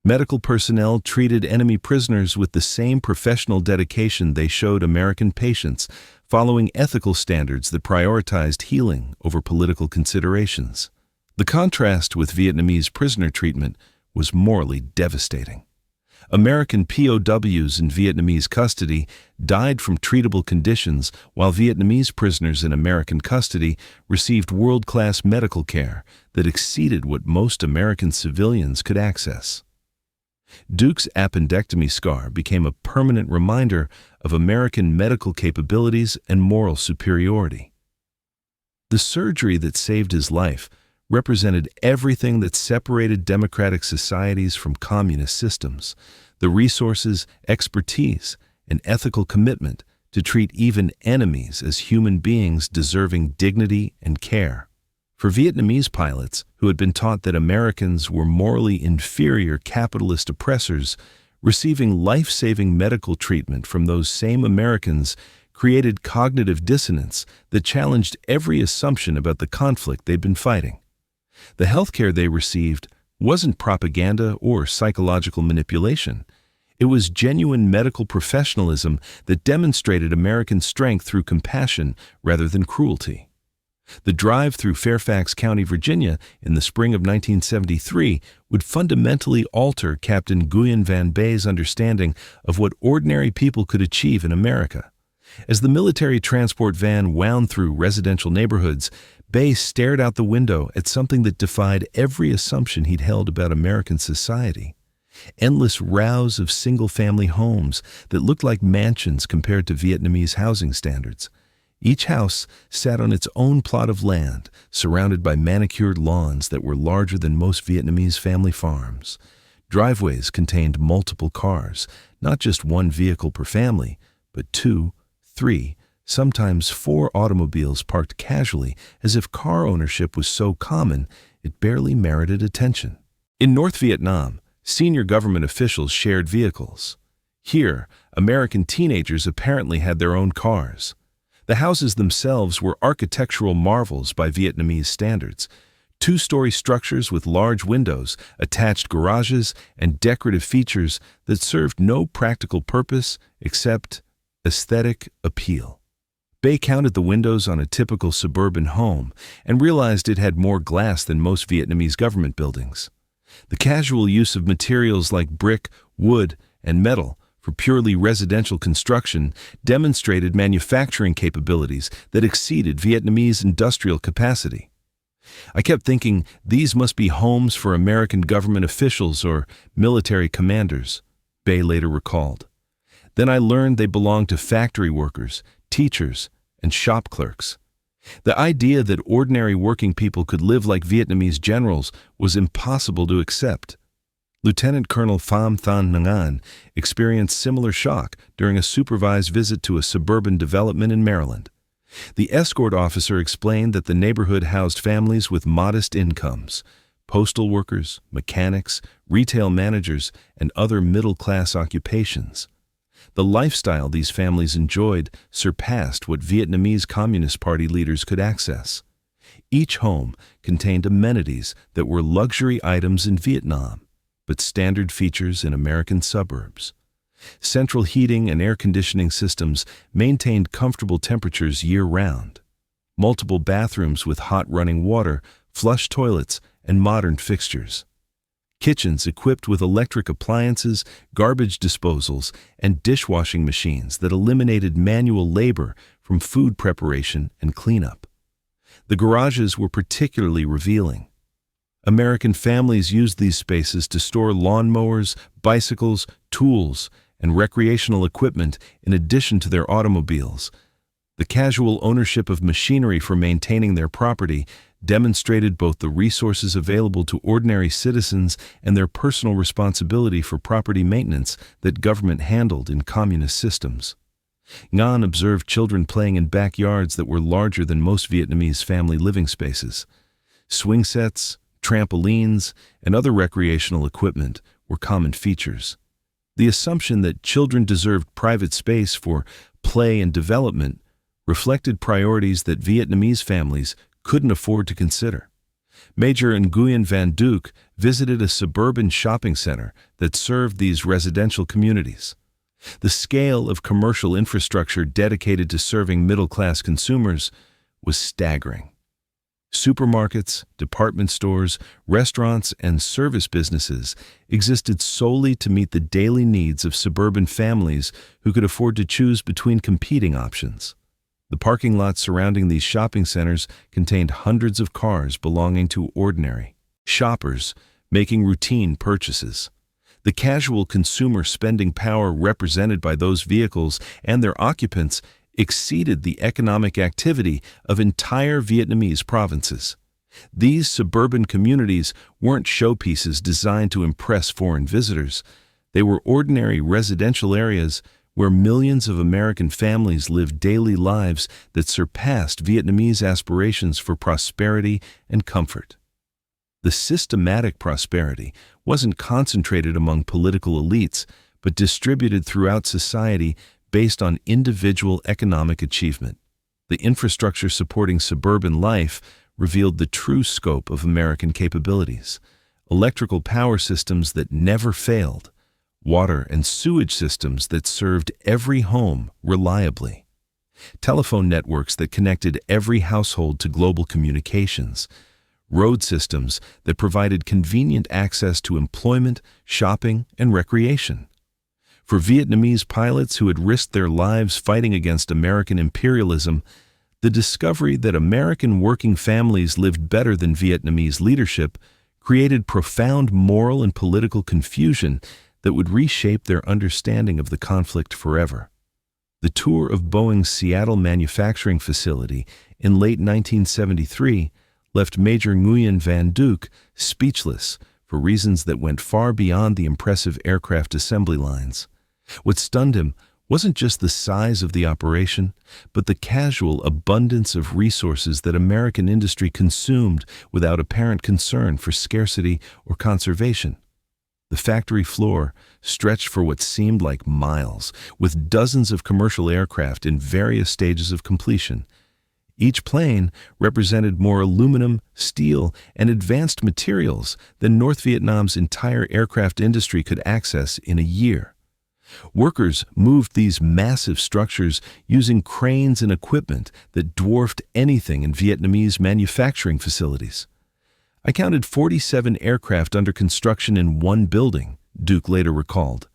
Medical personnel treated enemy prisoners with the same professional dedication they showed American patients, following ethical standards that prioritized healing over political considerations. The contrast with Vietnamese prisoner treatment was morally devastating. American POWs in Vietnamese custody died from treatable conditions, while Vietnamese prisoners in American custody received world-class medical care that exceeded what most American civilians could access. Duke's appendectomy scar became a permanent reminder of American medical capabilities and moral superiority. The surgery that saved his life represented everything that separated democratic societies from communist systems: the resources, expertise, and ethical commitment to treat even enemies as human beings deserving dignity and care. For Vietnamese pilots, who had been taught that Americans were morally inferior capitalist oppressors, receiving life-saving medical treatment from those same Americans created cognitive dissonance that challenged every assumption about the conflict they'd been fighting. The healthcare they received wasn't propaganda or psychological manipulation. It was genuine medical professionalism that demonstrated American strength through compassion rather than cruelty. The drive through Fairfax County, Virginia, in the spring of 1973 would fundamentally alter Captain Nguyen Van Bay's understanding of what ordinary people could achieve in America. As the military transport van wound through residential neighborhoods, Bay stared out the window at something that defied every assumption he'd held about American society. Endless rows of single-family homes that looked like mansions compared to Vietnamese housing standards. Each house sat on its own plot of land, surrounded by manicured lawns that were larger than most Vietnamese family farms. Driveways contained multiple cars, not just one vehicle per family, but 2, 3, sometimes 4 automobiles parked casually, as if car ownership was so common it barely merited attention. In North Vietnam, senior government officials shared vehicles. Here, American teenagers apparently had their own cars. The houses themselves were architectural marvels by Vietnamese standards. Two-story structures with large windows, attached garages, and decorative features that served no practical purpose except aesthetic appeal. Bay counted the windows on a typical suburban home and realized it had more glass than most Vietnamese government buildings. The casual use of materials like brick, wood, and metal for purely residential construction demonstrated manufacturing capabilities that exceeded Vietnamese industrial capacity. I kept thinking these must be homes for American government officials or military commanders, Bay later recalled. Then I learned they belonged to factory workers, teachers, and shop clerks. The idea that ordinary working people could live like Vietnamese generals was impossible to accept. Lieutenant Colonel Pham Thanh Nguyen experienced similar shock during a supervised visit to a suburban development in Maryland. The escort officer explained that the neighborhood housed families with modest incomes, postal workers, mechanics, retail managers, and other middle-class occupations. The lifestyle these families enjoyed surpassed what Vietnamese Communist Party leaders could access. Each home contained amenities that were luxury items in Vietnam, but standard features in American suburbs. Central heating and air conditioning systems maintained comfortable temperatures year-round. Multiple bathrooms with hot running water, flush toilets, and modern fixtures. Kitchens equipped with electric appliances, garbage disposals, and dishwashing machines that eliminated manual labor from food preparation and cleanup. The garages were particularly revealing. American families used these spaces to store lawnmowers, bicycles, tools, and recreational equipment in addition to their automobiles. The casual ownership of machinery for maintaining their property demonstrated both the resources available to ordinary citizens and their personal responsibility for property maintenance that government handled in communist systems. Nguyen observed children playing in backyards that were larger than most Vietnamese family living spaces. Swing sets, trampolines, and other recreational equipment were common features. The assumption that children deserved private space for play and development reflected priorities that Vietnamese families couldn't afford to consider. Major Nguyen Van Duc visited a suburban shopping center that served these residential communities. The scale of commercial infrastructure dedicated to serving middle-class consumers was staggering. Supermarkets, department stores, restaurants, and service businesses existed solely to meet the daily needs of suburban families who could afford to choose between competing options. The parking lots surrounding these shopping centers contained hundreds of cars belonging to ordinary shoppers making routine purchases. The casual consumer spending power represented by those vehicles and their occupants exceeded the economic activity of entire Vietnamese provinces. These suburban communities weren't showpieces designed to impress foreign visitors. They were ordinary residential areas where millions of American families lived daily lives that surpassed Vietnamese aspirations for prosperity and comfort. The systematic prosperity wasn't concentrated among political elites, but distributed throughout society based on individual economic achievement. The infrastructure supporting suburban life revealed the true scope of American capabilities. Electrical power systems that never failed, water and sewage systems that served every home reliably, telephone networks that connected every household to global communications, road systems that provided convenient access to employment, shopping, and recreation. For Vietnamese pilots who had risked their lives fighting against American imperialism, the discovery that American working families lived better than Vietnamese leadership created profound moral and political confusion that would reshape their understanding of the conflict forever. The tour of Boeing's Seattle manufacturing facility in late 1973 left Major Nguyen Van Duc speechless for reasons that went far beyond the impressive aircraft assembly lines. What stunned him wasn't just the size of the operation, but the casual abundance of resources that American industry consumed without apparent concern for scarcity or conservation. The factory floor stretched for what seemed like miles, with dozens of commercial aircraft in various stages of completion. Each plane represented more aluminum, steel, and advanced materials than North Vietnam's entire aircraft industry could access in a year. Workers moved these massive structures using cranes and equipment that dwarfed anything in Vietnamese manufacturing facilities. I counted 47 aircraft under construction in one building, Duke later recalled.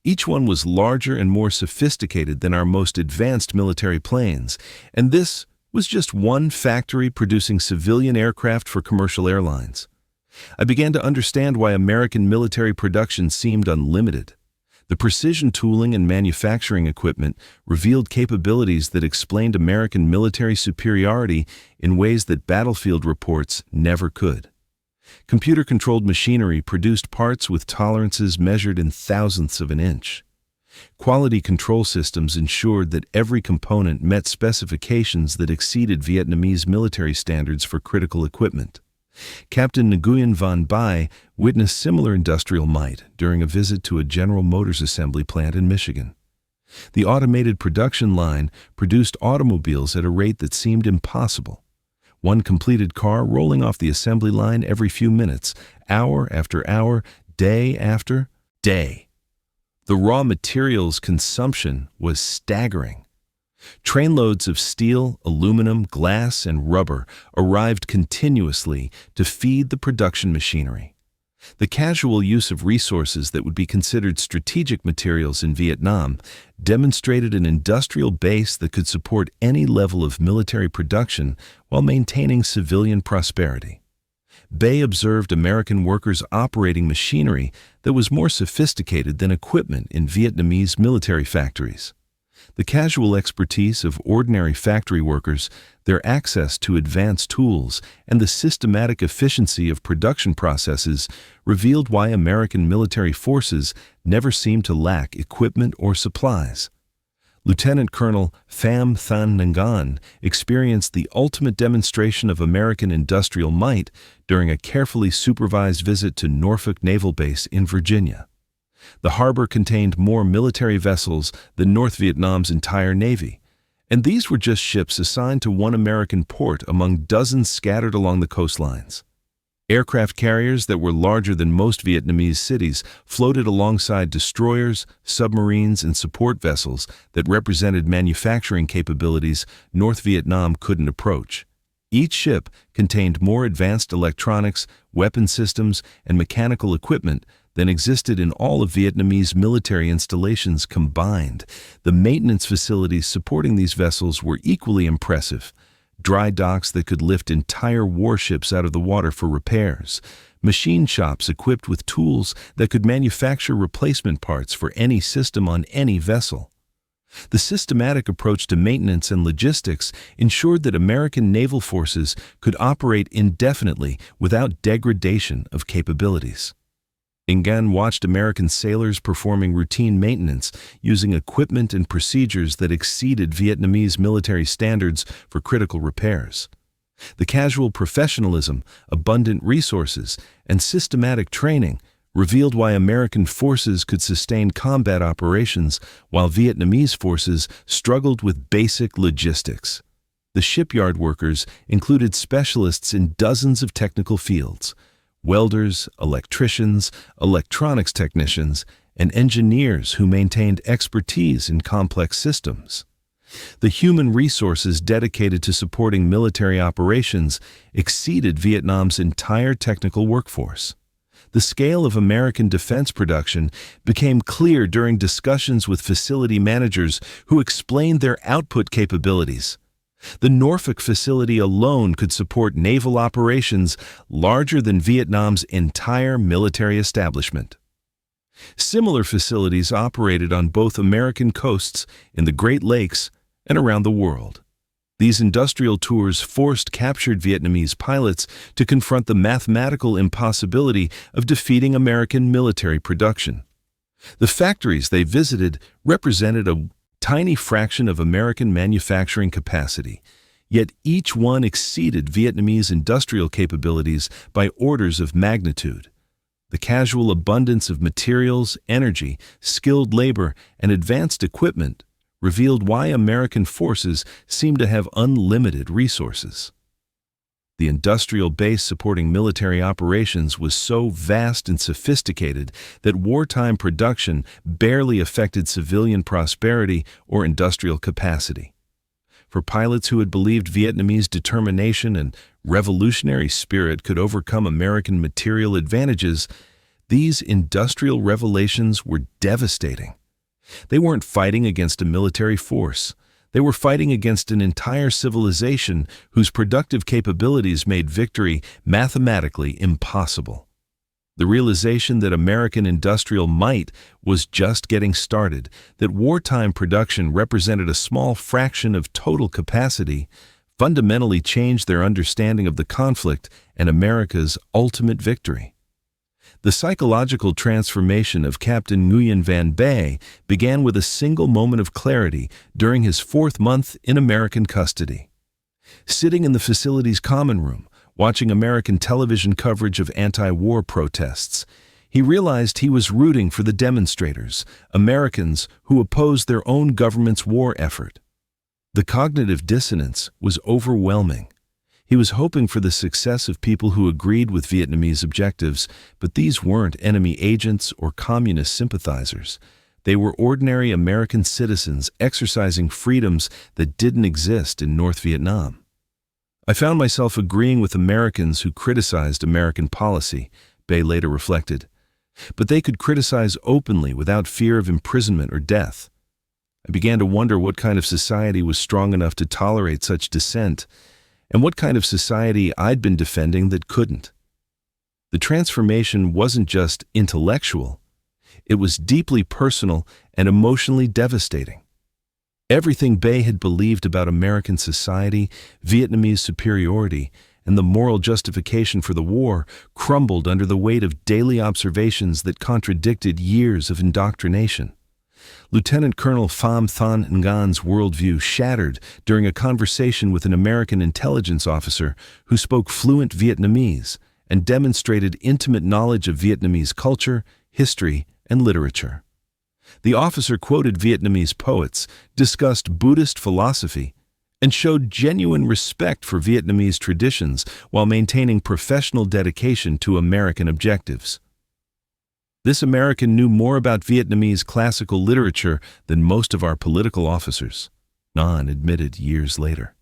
Each one was larger and more sophisticated than our most advanced military planes, and this was just one factory producing civilian aircraft for commercial airlines. I began to understand why American military production seemed unlimited. The precision tooling and manufacturing equipment revealed capabilities that explained American military superiority in ways that battlefield reports never could. Computer-controlled machinery produced parts with tolerances measured in thousandths of an inch. Quality control systems ensured that every component met specifications that exceeded Vietnamese military standards for critical equipment. Captain Nguyen Van Bai witnessed similar industrial might during a visit to a General Motors assembly plant in Michigan. The automated production line produced automobiles at a rate that seemed impossible. One completed car rolling off the assembly line every few minutes, hour after hour, day after day. The raw materials consumption was staggering. Trainloads of steel, aluminum, glass, and rubber arrived continuously to feed the production machinery. The casual use of resources that would be considered strategic materials in Vietnam demonstrated an industrial base that could support any level of military production while maintaining civilian prosperity. Bay observed American workers operating machinery that was more sophisticated than equipment in Vietnamese military factories. The casual expertise of ordinary factory workers, their access to advanced tools, and the systematic efficiency of production processes revealed why American military forces never seemed to lack equipment or supplies. Lieutenant Colonel Pham Thanh Ngan experienced the ultimate demonstration of American industrial might during a carefully supervised visit to Norfolk Naval Base in Virginia. The harbor contained more military vessels than North Vietnam's entire navy, and these were just ships assigned to one American port among dozens scattered along the coastlines. Aircraft carriers that were larger than most Vietnamese cities floated alongside destroyers, submarines, and support vessels that represented manufacturing capabilities North Vietnam couldn't approach. Each ship contained more advanced electronics, weapon systems, and mechanical equipment than existed in all of Vietnamese military installations combined. The maintenance facilities supporting these vessels were equally impressive. Dry docks that could lift entire warships out of the water for repairs, machine shops equipped with tools that could manufacture replacement parts for any system on any vessel. The systematic approach to maintenance and logistics ensured that American naval forces could operate indefinitely without degradation of capabilities. Ngan watched American sailors performing routine maintenance using equipment and procedures that exceeded Vietnamese military standards for critical repairs. The casual professionalism, abundant resources, and systematic training revealed why American forces could sustain combat operations while Vietnamese forces struggled with basic logistics. The shipyard workers included specialists in dozens of technical fields: welders, electricians, electronics technicians, and engineers who maintained expertise in complex systems. The human resources dedicated to supporting military operations exceeded Vietnam's entire technical workforce. The scale of American defense production became clear during discussions with facility managers who explained their output capabilities. The Norfolk facility alone could support naval operations larger than Vietnam's entire military establishment. Similar facilities operated on both American coasts, in the Great Lakes, and around the world. These industrial tours forced captured Vietnamese pilots to confront the mathematical impossibility of defeating American military production. The factories they visited represented a tiny fraction of American manufacturing capacity, yet each one exceeded Vietnamese industrial capabilities by orders of magnitude. The casual abundance of materials, energy, skilled labor, and advanced equipment revealed why American forces seemed to have unlimited resources. The industrial base supporting military operations was so vast and sophisticated that wartime production barely affected civilian prosperity or industrial capacity. For pilots who had believed Vietnamese determination and revolutionary spirit could overcome American material advantages, these industrial revelations were devastating. They weren't fighting against a military force. They were fighting against an entire civilization whose productive capabilities made victory mathematically impossible. The realization that American industrial might was just getting started, that wartime production represented a small fraction of total capacity, fundamentally changed their understanding of the conflict and America's ultimate victory. The psychological transformation of Captain Nguyen Van Bay began with a single moment of clarity during his 4th month in American custody. Sitting in the facility's common room, watching American television coverage of anti-war protests, he realized he was rooting for the demonstrators, Americans who opposed their own government's war effort. The cognitive dissonance was overwhelming. He was hoping for the success of people who agreed with Vietnamese objectives, but these weren't enemy agents or communist sympathizers. They were ordinary American citizens exercising freedoms that didn't exist in North Vietnam. I found myself agreeing with Americans who criticized American policy, Bay later reflected. But they could criticize openly without fear of imprisonment or death. I began to wonder what kind of society was strong enough to tolerate such dissent, and what kind of society I'd been defending that couldn't. The transformation wasn't just intellectual, it was deeply personal and emotionally devastating. Everything Bay had believed about American society, Vietnamese superiority, and the moral justification for the war crumbled under the weight of daily observations that contradicted years of indoctrination. Lieutenant Colonel Pham Thanh Ngan's worldview shattered during a conversation with an American intelligence officer who spoke fluent Vietnamese and demonstrated intimate knowledge of Vietnamese culture, history, and literature. The officer quoted Vietnamese poets, discussed Buddhist philosophy, and showed genuine respect for Vietnamese traditions while maintaining professional dedication to American objectives. This American knew more about Vietnamese classical literature than most of our political officers, Ngan admitted years later.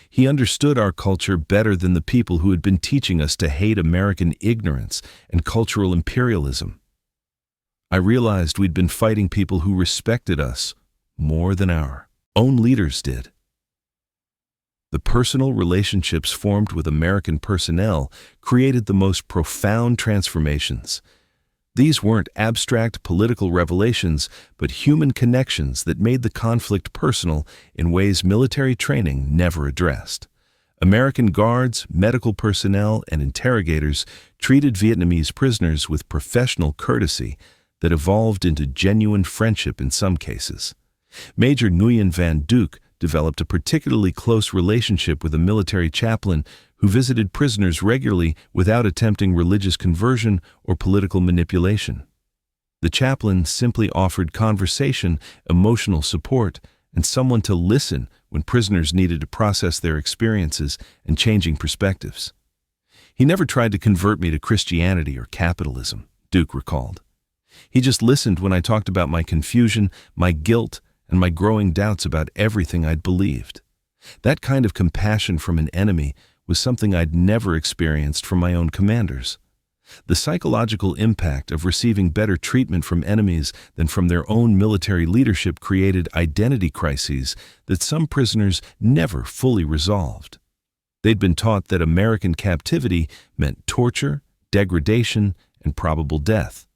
He understood our culture better than the people who had been teaching us to hate American ignorance and cultural imperialism. I realized we'd been fighting people who respected us more than our own leaders did. The personal relationships formed with American personnel created the most profound transformations. These weren't abstract political revelations, but human connections that made the conflict personal in ways military training never addressed. American guards, medical personnel, and interrogators treated Vietnamese prisoners with professional courtesy that evolved into genuine friendship in some cases. Major Nguyen Van Duc developed a particularly close relationship with a military chaplain who visited prisoners regularly without attempting religious conversion or political manipulation. The chaplain simply offered conversation, emotional support, and someone to listen when prisoners needed to process their experiences and changing perspectives. He never tried to convert me to Christianity or capitalism, Duke recalled. He just listened when I talked about my confusion, my guilt, and my growing doubts about everything I'd believed. That kind of compassion from an enemy was something I'd never experienced from my own commanders. The psychological impact of receiving better treatment from enemies than from their own military leadership created identity crises that some prisoners never fully resolved. They'd been taught that American captivity meant torture, degradation, and probable death.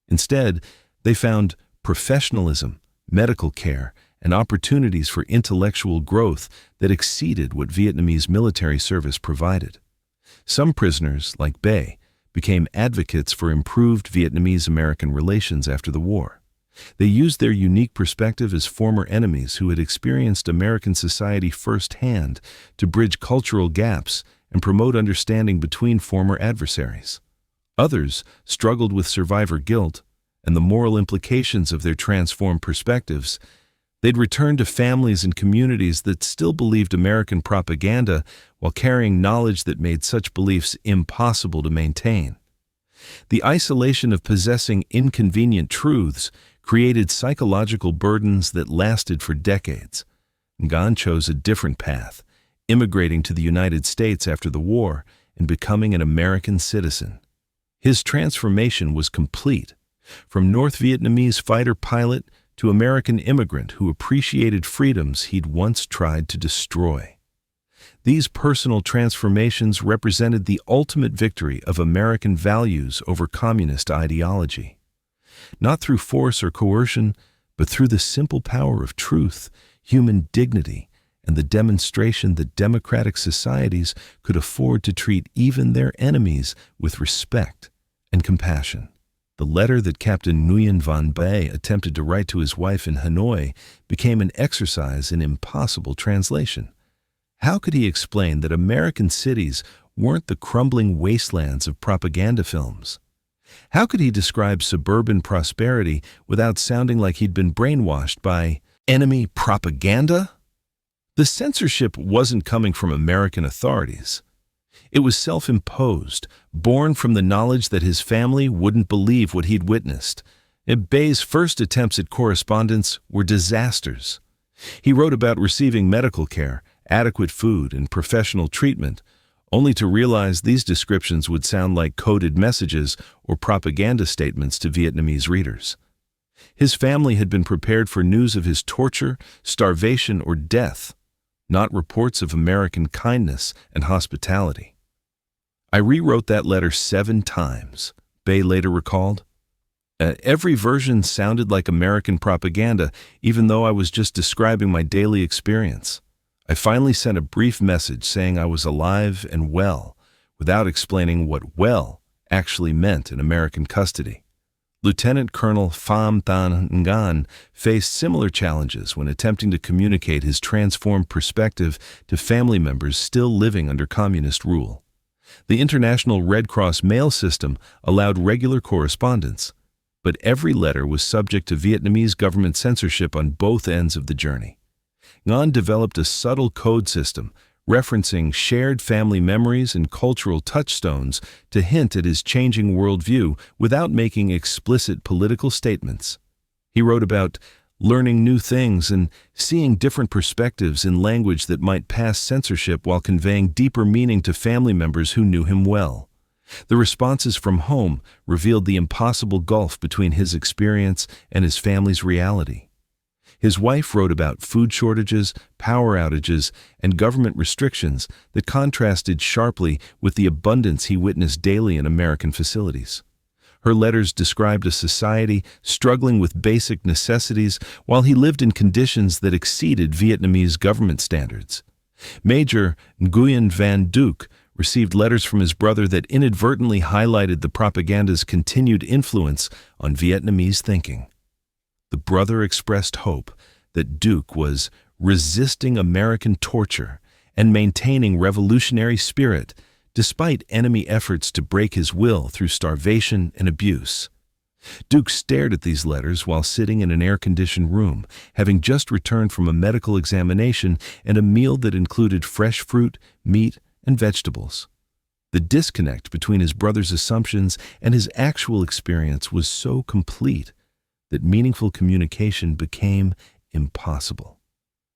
Instead, they found professionalism, medical care, and opportunities for intellectual growth that exceeded what Vietnamese military service provided. Some prisoners, like Bay, became advocates for improved Vietnamese-American relations after the war. They used their unique perspective as former enemies who had experienced American society firsthand to bridge cultural gaps and promote understanding between former adversaries. Others struggled with survivor guilt and the moral implications of their transformed perspectives. They'd return to families and communities that still believed American propaganda while carrying knowledge that made such beliefs impossible to maintain. The isolation of possessing inconvenient truths created psychological burdens that lasted for decades. Nguyen chose a different path, immigrating to the United States after the war and becoming an American citizen. His transformation was complete, from North Vietnamese fighter pilot to American immigrant who appreciated freedoms he'd once tried to destroy. These personal transformations represented the ultimate victory of American values over communist ideology. Not through force or coercion, but through the simple power of truth, human dignity, and the demonstration that democratic societies could afford to treat even their enemies with respect and compassion. The letter that Captain Nguyen Van Bay attempted to write to his wife in Hanoi became an exercise in impossible translation. How could he explain that American cities weren't the crumbling wastelands of propaganda films? How could he describe suburban prosperity without sounding like he'd been brainwashed by enemy propaganda? The censorship wasn't coming from American authorities. It was self-imposed, born from the knowledge that his family wouldn't believe what he'd witnessed. Bay's first attempts at correspondence were disasters. He wrote about receiving medical care, adequate food, and professional treatment, only to realize these descriptions would sound like coded messages or propaganda statements to Vietnamese readers. His family had been prepared for news of his torture, starvation, or death, not reports of American kindness and hospitality. I rewrote that letter 7 times, Bay later recalled. Every version sounded like American propaganda, even though I was just describing my daily experience. I finally sent a brief message saying I was alive and well, without explaining what well actually meant in American custody. Lieutenant Colonel Pham Thanh Nguyen faced similar challenges when attempting to communicate his transformed perspective to family members still living under communist rule. The International Red Cross mail system allowed regular correspondence, but every letter was subject to Vietnamese government censorship on both ends of the journey. Nguyen developed a subtle code system, referencing shared family memories and cultural touchstones to hint at his changing worldview without making explicit political statements. He wrote about learning new things and seeing different perspectives in language that might pass censorship while conveying deeper meaning to family members who knew him well. The responses from home revealed the impossible gulf between his experience and his family's reality. His wife wrote about food shortages, power outages, and government restrictions that contrasted sharply with the abundance he witnessed daily in American facilities. Her letters described a society struggling with basic necessities while he lived in conditions that exceeded Vietnamese government standards. Major Nguyen Van Duc received letters from his brother that inadvertently highlighted the propaganda's continued influence on Vietnamese thinking. The brother expressed hope that Duke was resisting American torture and maintaining revolutionary spirit despite enemy efforts to break his will through starvation and abuse. Duke stared at these letters while sitting in an air-conditioned room, having just returned from a medical examination and a meal that included fresh fruit, meat, and vegetables. The disconnect between his brother's assumptions and his actual experience was so complete that meaningful communication became impossible.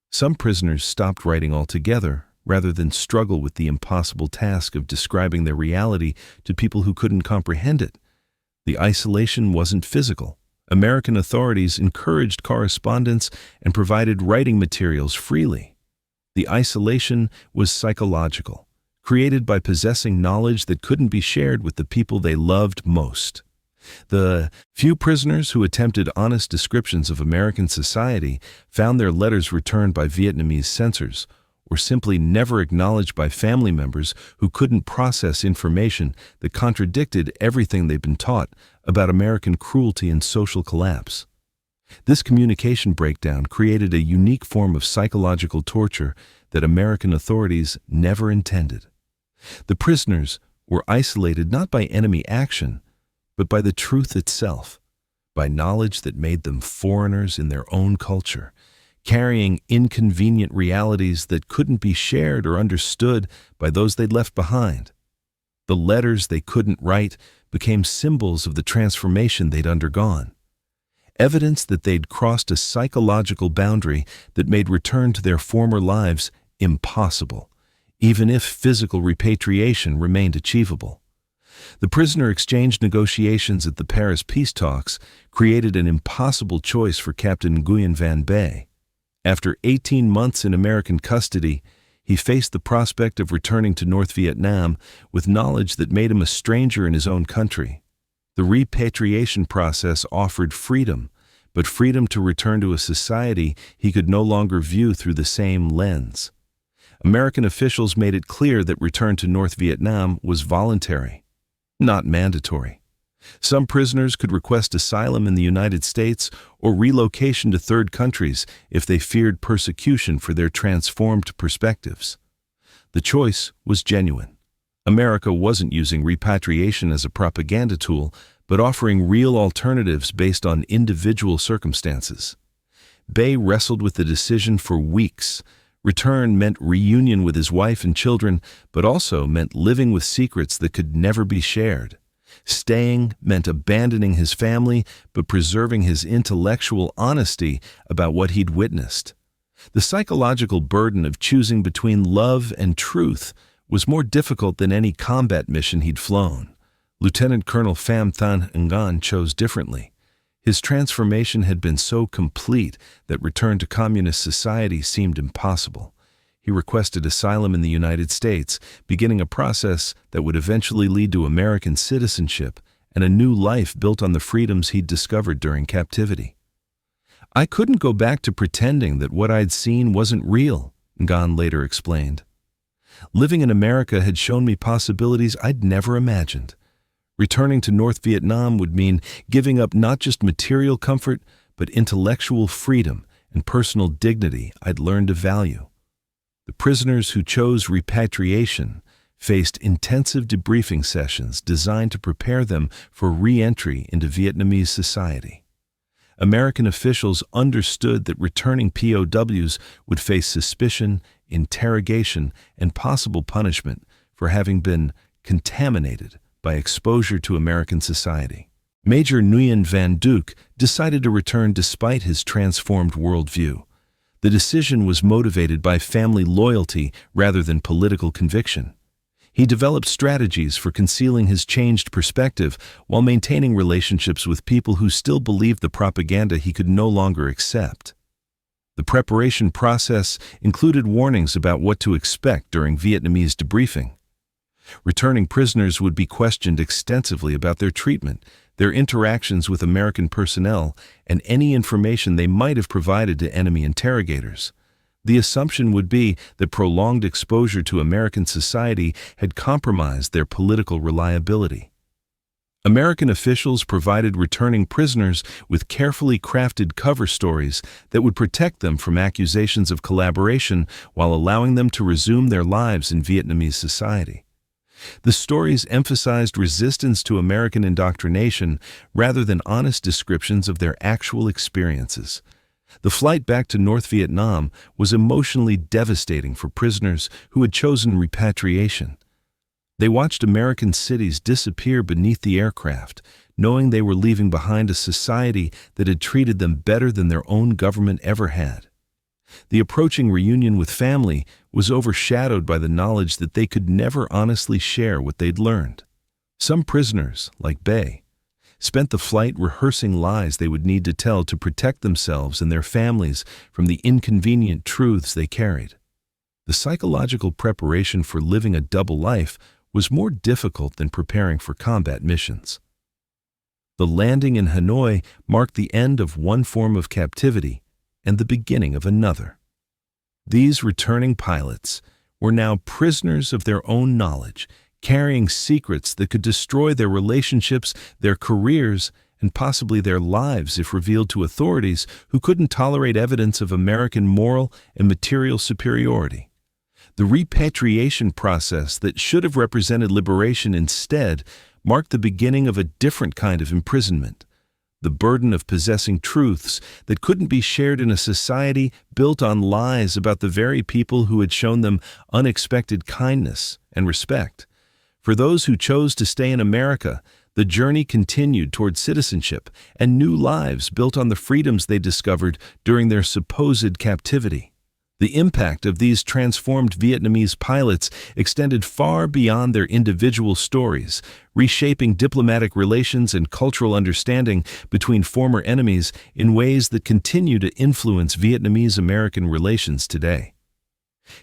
Some prisoners stopped writing altogether rather than struggle with the impossible task of describing their reality to people who couldn't comprehend it. The isolation wasn't physical. American authorities encouraged correspondence and provided writing materials freely. The isolation was psychological, created by possessing knowledge that couldn't be shared with the people they loved most. The few prisoners who attempted honest descriptions of American society found their letters returned by Vietnamese censors, or simply never acknowledged by family members who couldn't process information that contradicted everything they'd been taught about American cruelty and social collapse. This communication breakdown created a unique form of psychological torture that American authorities never intended. The prisoners were isolated not by enemy action, but by the truth itself, by knowledge that made them foreigners in their own culture, carrying inconvenient realities that couldn't be shared or understood by those they'd left behind. The letters they couldn't write became symbols of the transformation they'd undergone, evidence that they'd crossed a psychological boundary that made return to their former lives impossible, even if physical repatriation remained achievable. The prisoner exchange negotiations at the Paris peace talks created an impossible choice for Captain Nguyen Van Bay. After 18 months in American custody, he faced the prospect of returning to North Vietnam with knowledge that made him a stranger in his own country. The repatriation process offered freedom, but freedom to return to a society he could no longer view through the same lens. American officials made it clear that return to North Vietnam was voluntary, not mandatory. Some prisoners could request asylum in the United States or relocation to third countries if they feared persecution for their transformed perspectives. The choice was genuine. America wasn't using repatriation as a propaganda tool, but offering real alternatives based on individual circumstances. Bay wrestled with the decision for weeks. Return meant reunion with his wife and children, but also meant living with secrets that could never be shared. Staying meant abandoning his family, but preserving his intellectual honesty about what he'd witnessed. The psychological burden of choosing between love and truth was more difficult than any combat mission he'd flown. Lieutenant Colonel Pham Thanh Ngan chose differently. His transformation had been so complete that return to communist society seemed impossible. He requested asylum in the United States, beginning a process that would eventually lead to American citizenship and a new life built on the freedoms he'd discovered during captivity. "I couldn't go back to pretending that what I'd seen wasn't real," Ngan later explained. "Living in America had shown me possibilities I'd never imagined. Returning to North Vietnam would mean giving up not just material comfort, but intellectual freedom and personal dignity I'd learned to value." The prisoners who chose repatriation faced intensive debriefing sessions designed to prepare them for re-entry into Vietnamese society. American officials understood that returning POWs would face suspicion, interrogation, and possible punishment for having been contaminated by exposure to American society. Major Nguyen Van Duc decided to return despite his transformed worldview. The decision was motivated by family loyalty rather than political conviction. He developed strategies for concealing his changed perspective while maintaining relationships with people who still believed the propaganda he could no longer accept. The preparation process included warnings about what to expect during Vietnamese debriefing. Returning prisoners would be questioned extensively about their treatment, their interactions with American personnel, and any information they might have provided to enemy interrogators. The assumption would be that prolonged exposure to American society had compromised their political reliability. American officials provided returning prisoners with carefully crafted cover stories that would protect them from accusations of collaboration while allowing them to resume their lives in Vietnamese society. The stories emphasized resistance to American indoctrination rather than honest descriptions of their actual experiences. The flight back to North Vietnam was emotionally devastating for prisoners who had chosen repatriation. They watched American cities disappear beneath the aircraft, knowing they were leaving behind a society that had treated them better than their own government ever had. The approaching reunion with family was overshadowed by the knowledge that they could never honestly share what they'd learned. Some prisoners, like Bay, spent the flight rehearsing lies they would need to tell to protect themselves and their families from the inconvenient truths they carried. The psychological preparation for living a double life was more difficult than preparing for combat missions. The landing in Hanoi marked the end of one form of captivity and the beginning of another. These returning pilots were now prisoners of their own knowledge, carrying secrets that could destroy their relationships, their careers, and possibly their lives if revealed to authorities who couldn't tolerate evidence of American moral and material superiority. The repatriation process that should have represented liberation instead marked the beginning of a different kind of imprisonment. The burden of possessing truths that couldn't be shared in a society built on lies about the very people who had shown them unexpected kindness and respect. For those who chose to stay in America, the journey continued toward citizenship and new lives built on the freedoms they discovered during their supposed captivity. The impact of these transformed Vietnamese pilots extended far beyond their individual stories, reshaping diplomatic relations and cultural understanding between former enemies in ways that continue to influence Vietnamese-American relations today.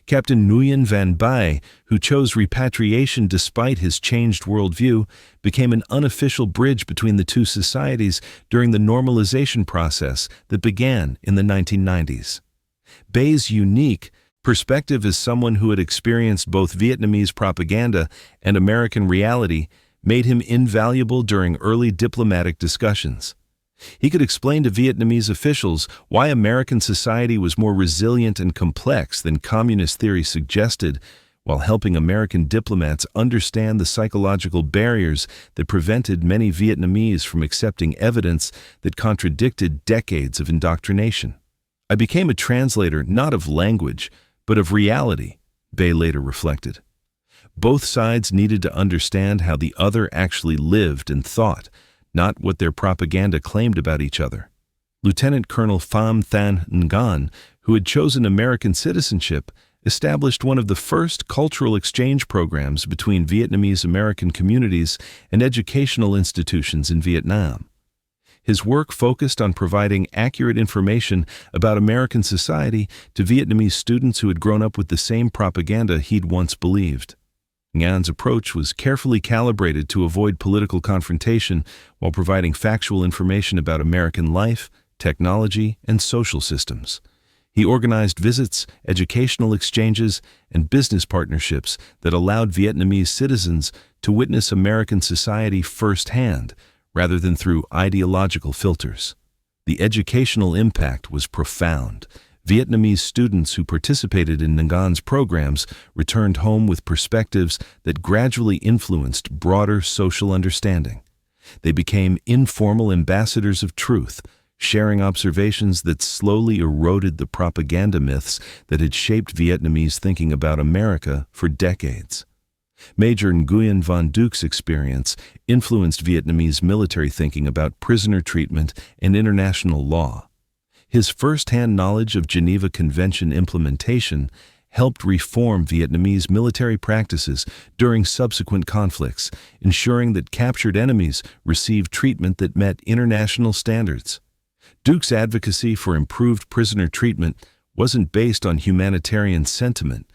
Captain Nguyen Van Bai, who chose repatriation despite his changed worldview, became an unofficial bridge between the two societies during the normalization process that began in the 1990s. Bai's unique perspective as someone who had experienced both Vietnamese propaganda and American reality made him invaluable during early diplomatic discussions. He could explain to Vietnamese officials why American society was more resilient and complex than communist theory suggested, while helping American diplomats understand the psychological barriers that prevented many Vietnamese from accepting evidence that contradicted decades of indoctrination. I became a translator not of language, but of reality, Bai later reflected. Both sides needed to understand how the other actually lived and thought, not what their propaganda claimed about each other. Lieutenant Colonel Pham Thanh Nguyen, who had chosen American citizenship, established one of the first cultural exchange programs between Vietnamese American communities and educational institutions in Vietnam. His work focused on providing accurate information about American society to Vietnamese students who had grown up with the same propaganda he'd once believed. Nguyen's approach was carefully calibrated to avoid political confrontation while providing factual information about American life, technology, and social systems. He organized visits, educational exchanges, and business partnerships that allowed Vietnamese citizens to witness American society firsthand, rather than through ideological filters. The educational impact was profound. Vietnamese students who participated in Nguyen's programs returned home with perspectives that gradually influenced broader social understanding. They became informal ambassadors of truth, sharing observations that slowly eroded the propaganda myths that had shaped Vietnamese thinking about America for decades. Major Nguyen Van Duc's experience influenced Vietnamese military thinking about prisoner treatment and international law. His first-hand knowledge of Geneva Convention implementation helped reform Vietnamese military practices during subsequent conflicts, ensuring that captured enemies received treatment that met international standards. Duc's advocacy for improved prisoner treatment wasn't based on humanitarian sentiment,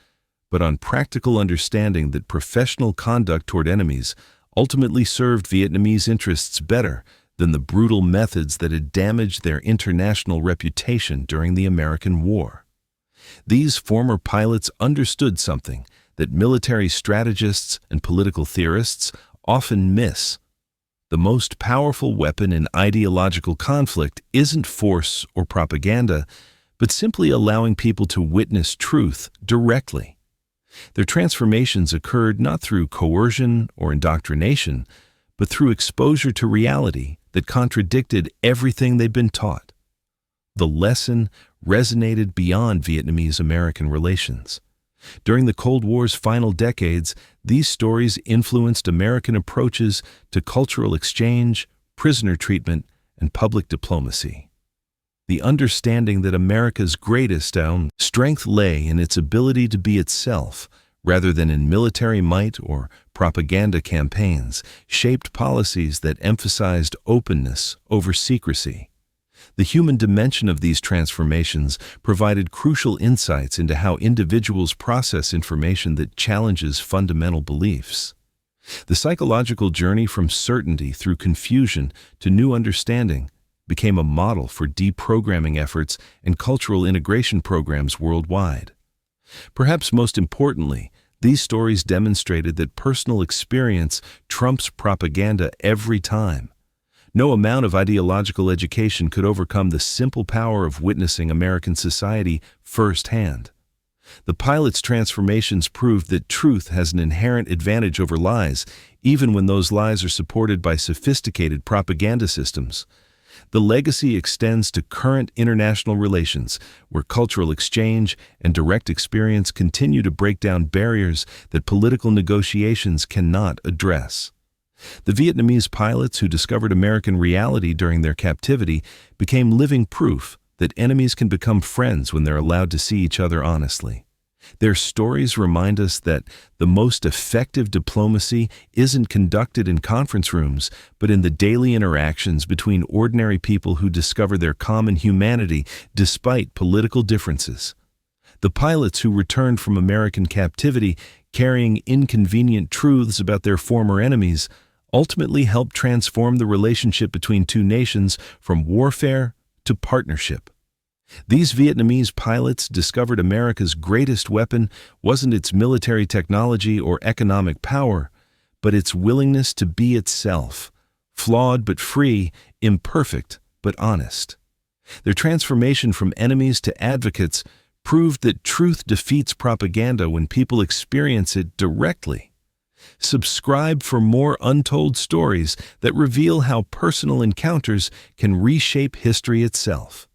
but on practical understanding that professional conduct toward enemies ultimately served Vietnamese interests better than the brutal methods that had damaged their international reputation during the American War. These former pilots understood something that military strategists and political theorists often miss. The most powerful weapon in ideological conflict isn't force or propaganda, but simply allowing people to witness truth directly. Their transformations occurred not through coercion or indoctrination, but through exposure to reality that contradicted everything they'd been taught. The lesson resonated beyond Vietnamese-American relations. During the Cold War's final decades, these stories influenced American approaches to cultural exchange, prisoner treatment, and public diplomacy. The understanding that America's greatest strength lay in its ability to be itself, rather than in military might or propaganda campaigns, shaped policies that emphasized openness over secrecy. The human dimension of these transformations provided crucial insights into how individuals process information that challenges fundamental beliefs. The psychological journey from certainty through confusion to new understanding became a model for deprogramming efforts and cultural integration programs worldwide. Perhaps most importantly, these stories demonstrated that personal experience trumps propaganda every time. No amount of ideological education could overcome the simple power of witnessing American society firsthand. The pilot's transformations proved that truth has an inherent advantage over lies, even when those lies are supported by sophisticated propaganda systems. The legacy extends to current international relations, where cultural exchange and direct experience continue to break down barriers that political negotiations cannot address. The Vietnamese pilots who discovered American reality during their captivity became living proof that enemies can become friends when they're allowed to see each other honestly. Their stories remind us that the most effective diplomacy isn't conducted in conference rooms, but in the daily interactions between ordinary people who discover their common humanity despite political differences. The pilots who returned from American captivity carrying inconvenient truths about their former enemies ultimately helped transform the relationship between two nations from warfare to partnership. These Vietnamese pilots discovered America's greatest weapon wasn't its military technology or economic power, but its willingness to be itself, flawed but free, imperfect but honest. Their transformation from enemies to advocates proved that truth defeats propaganda when people experience it directly. Subscribe for more untold stories that reveal how personal encounters can reshape history itself.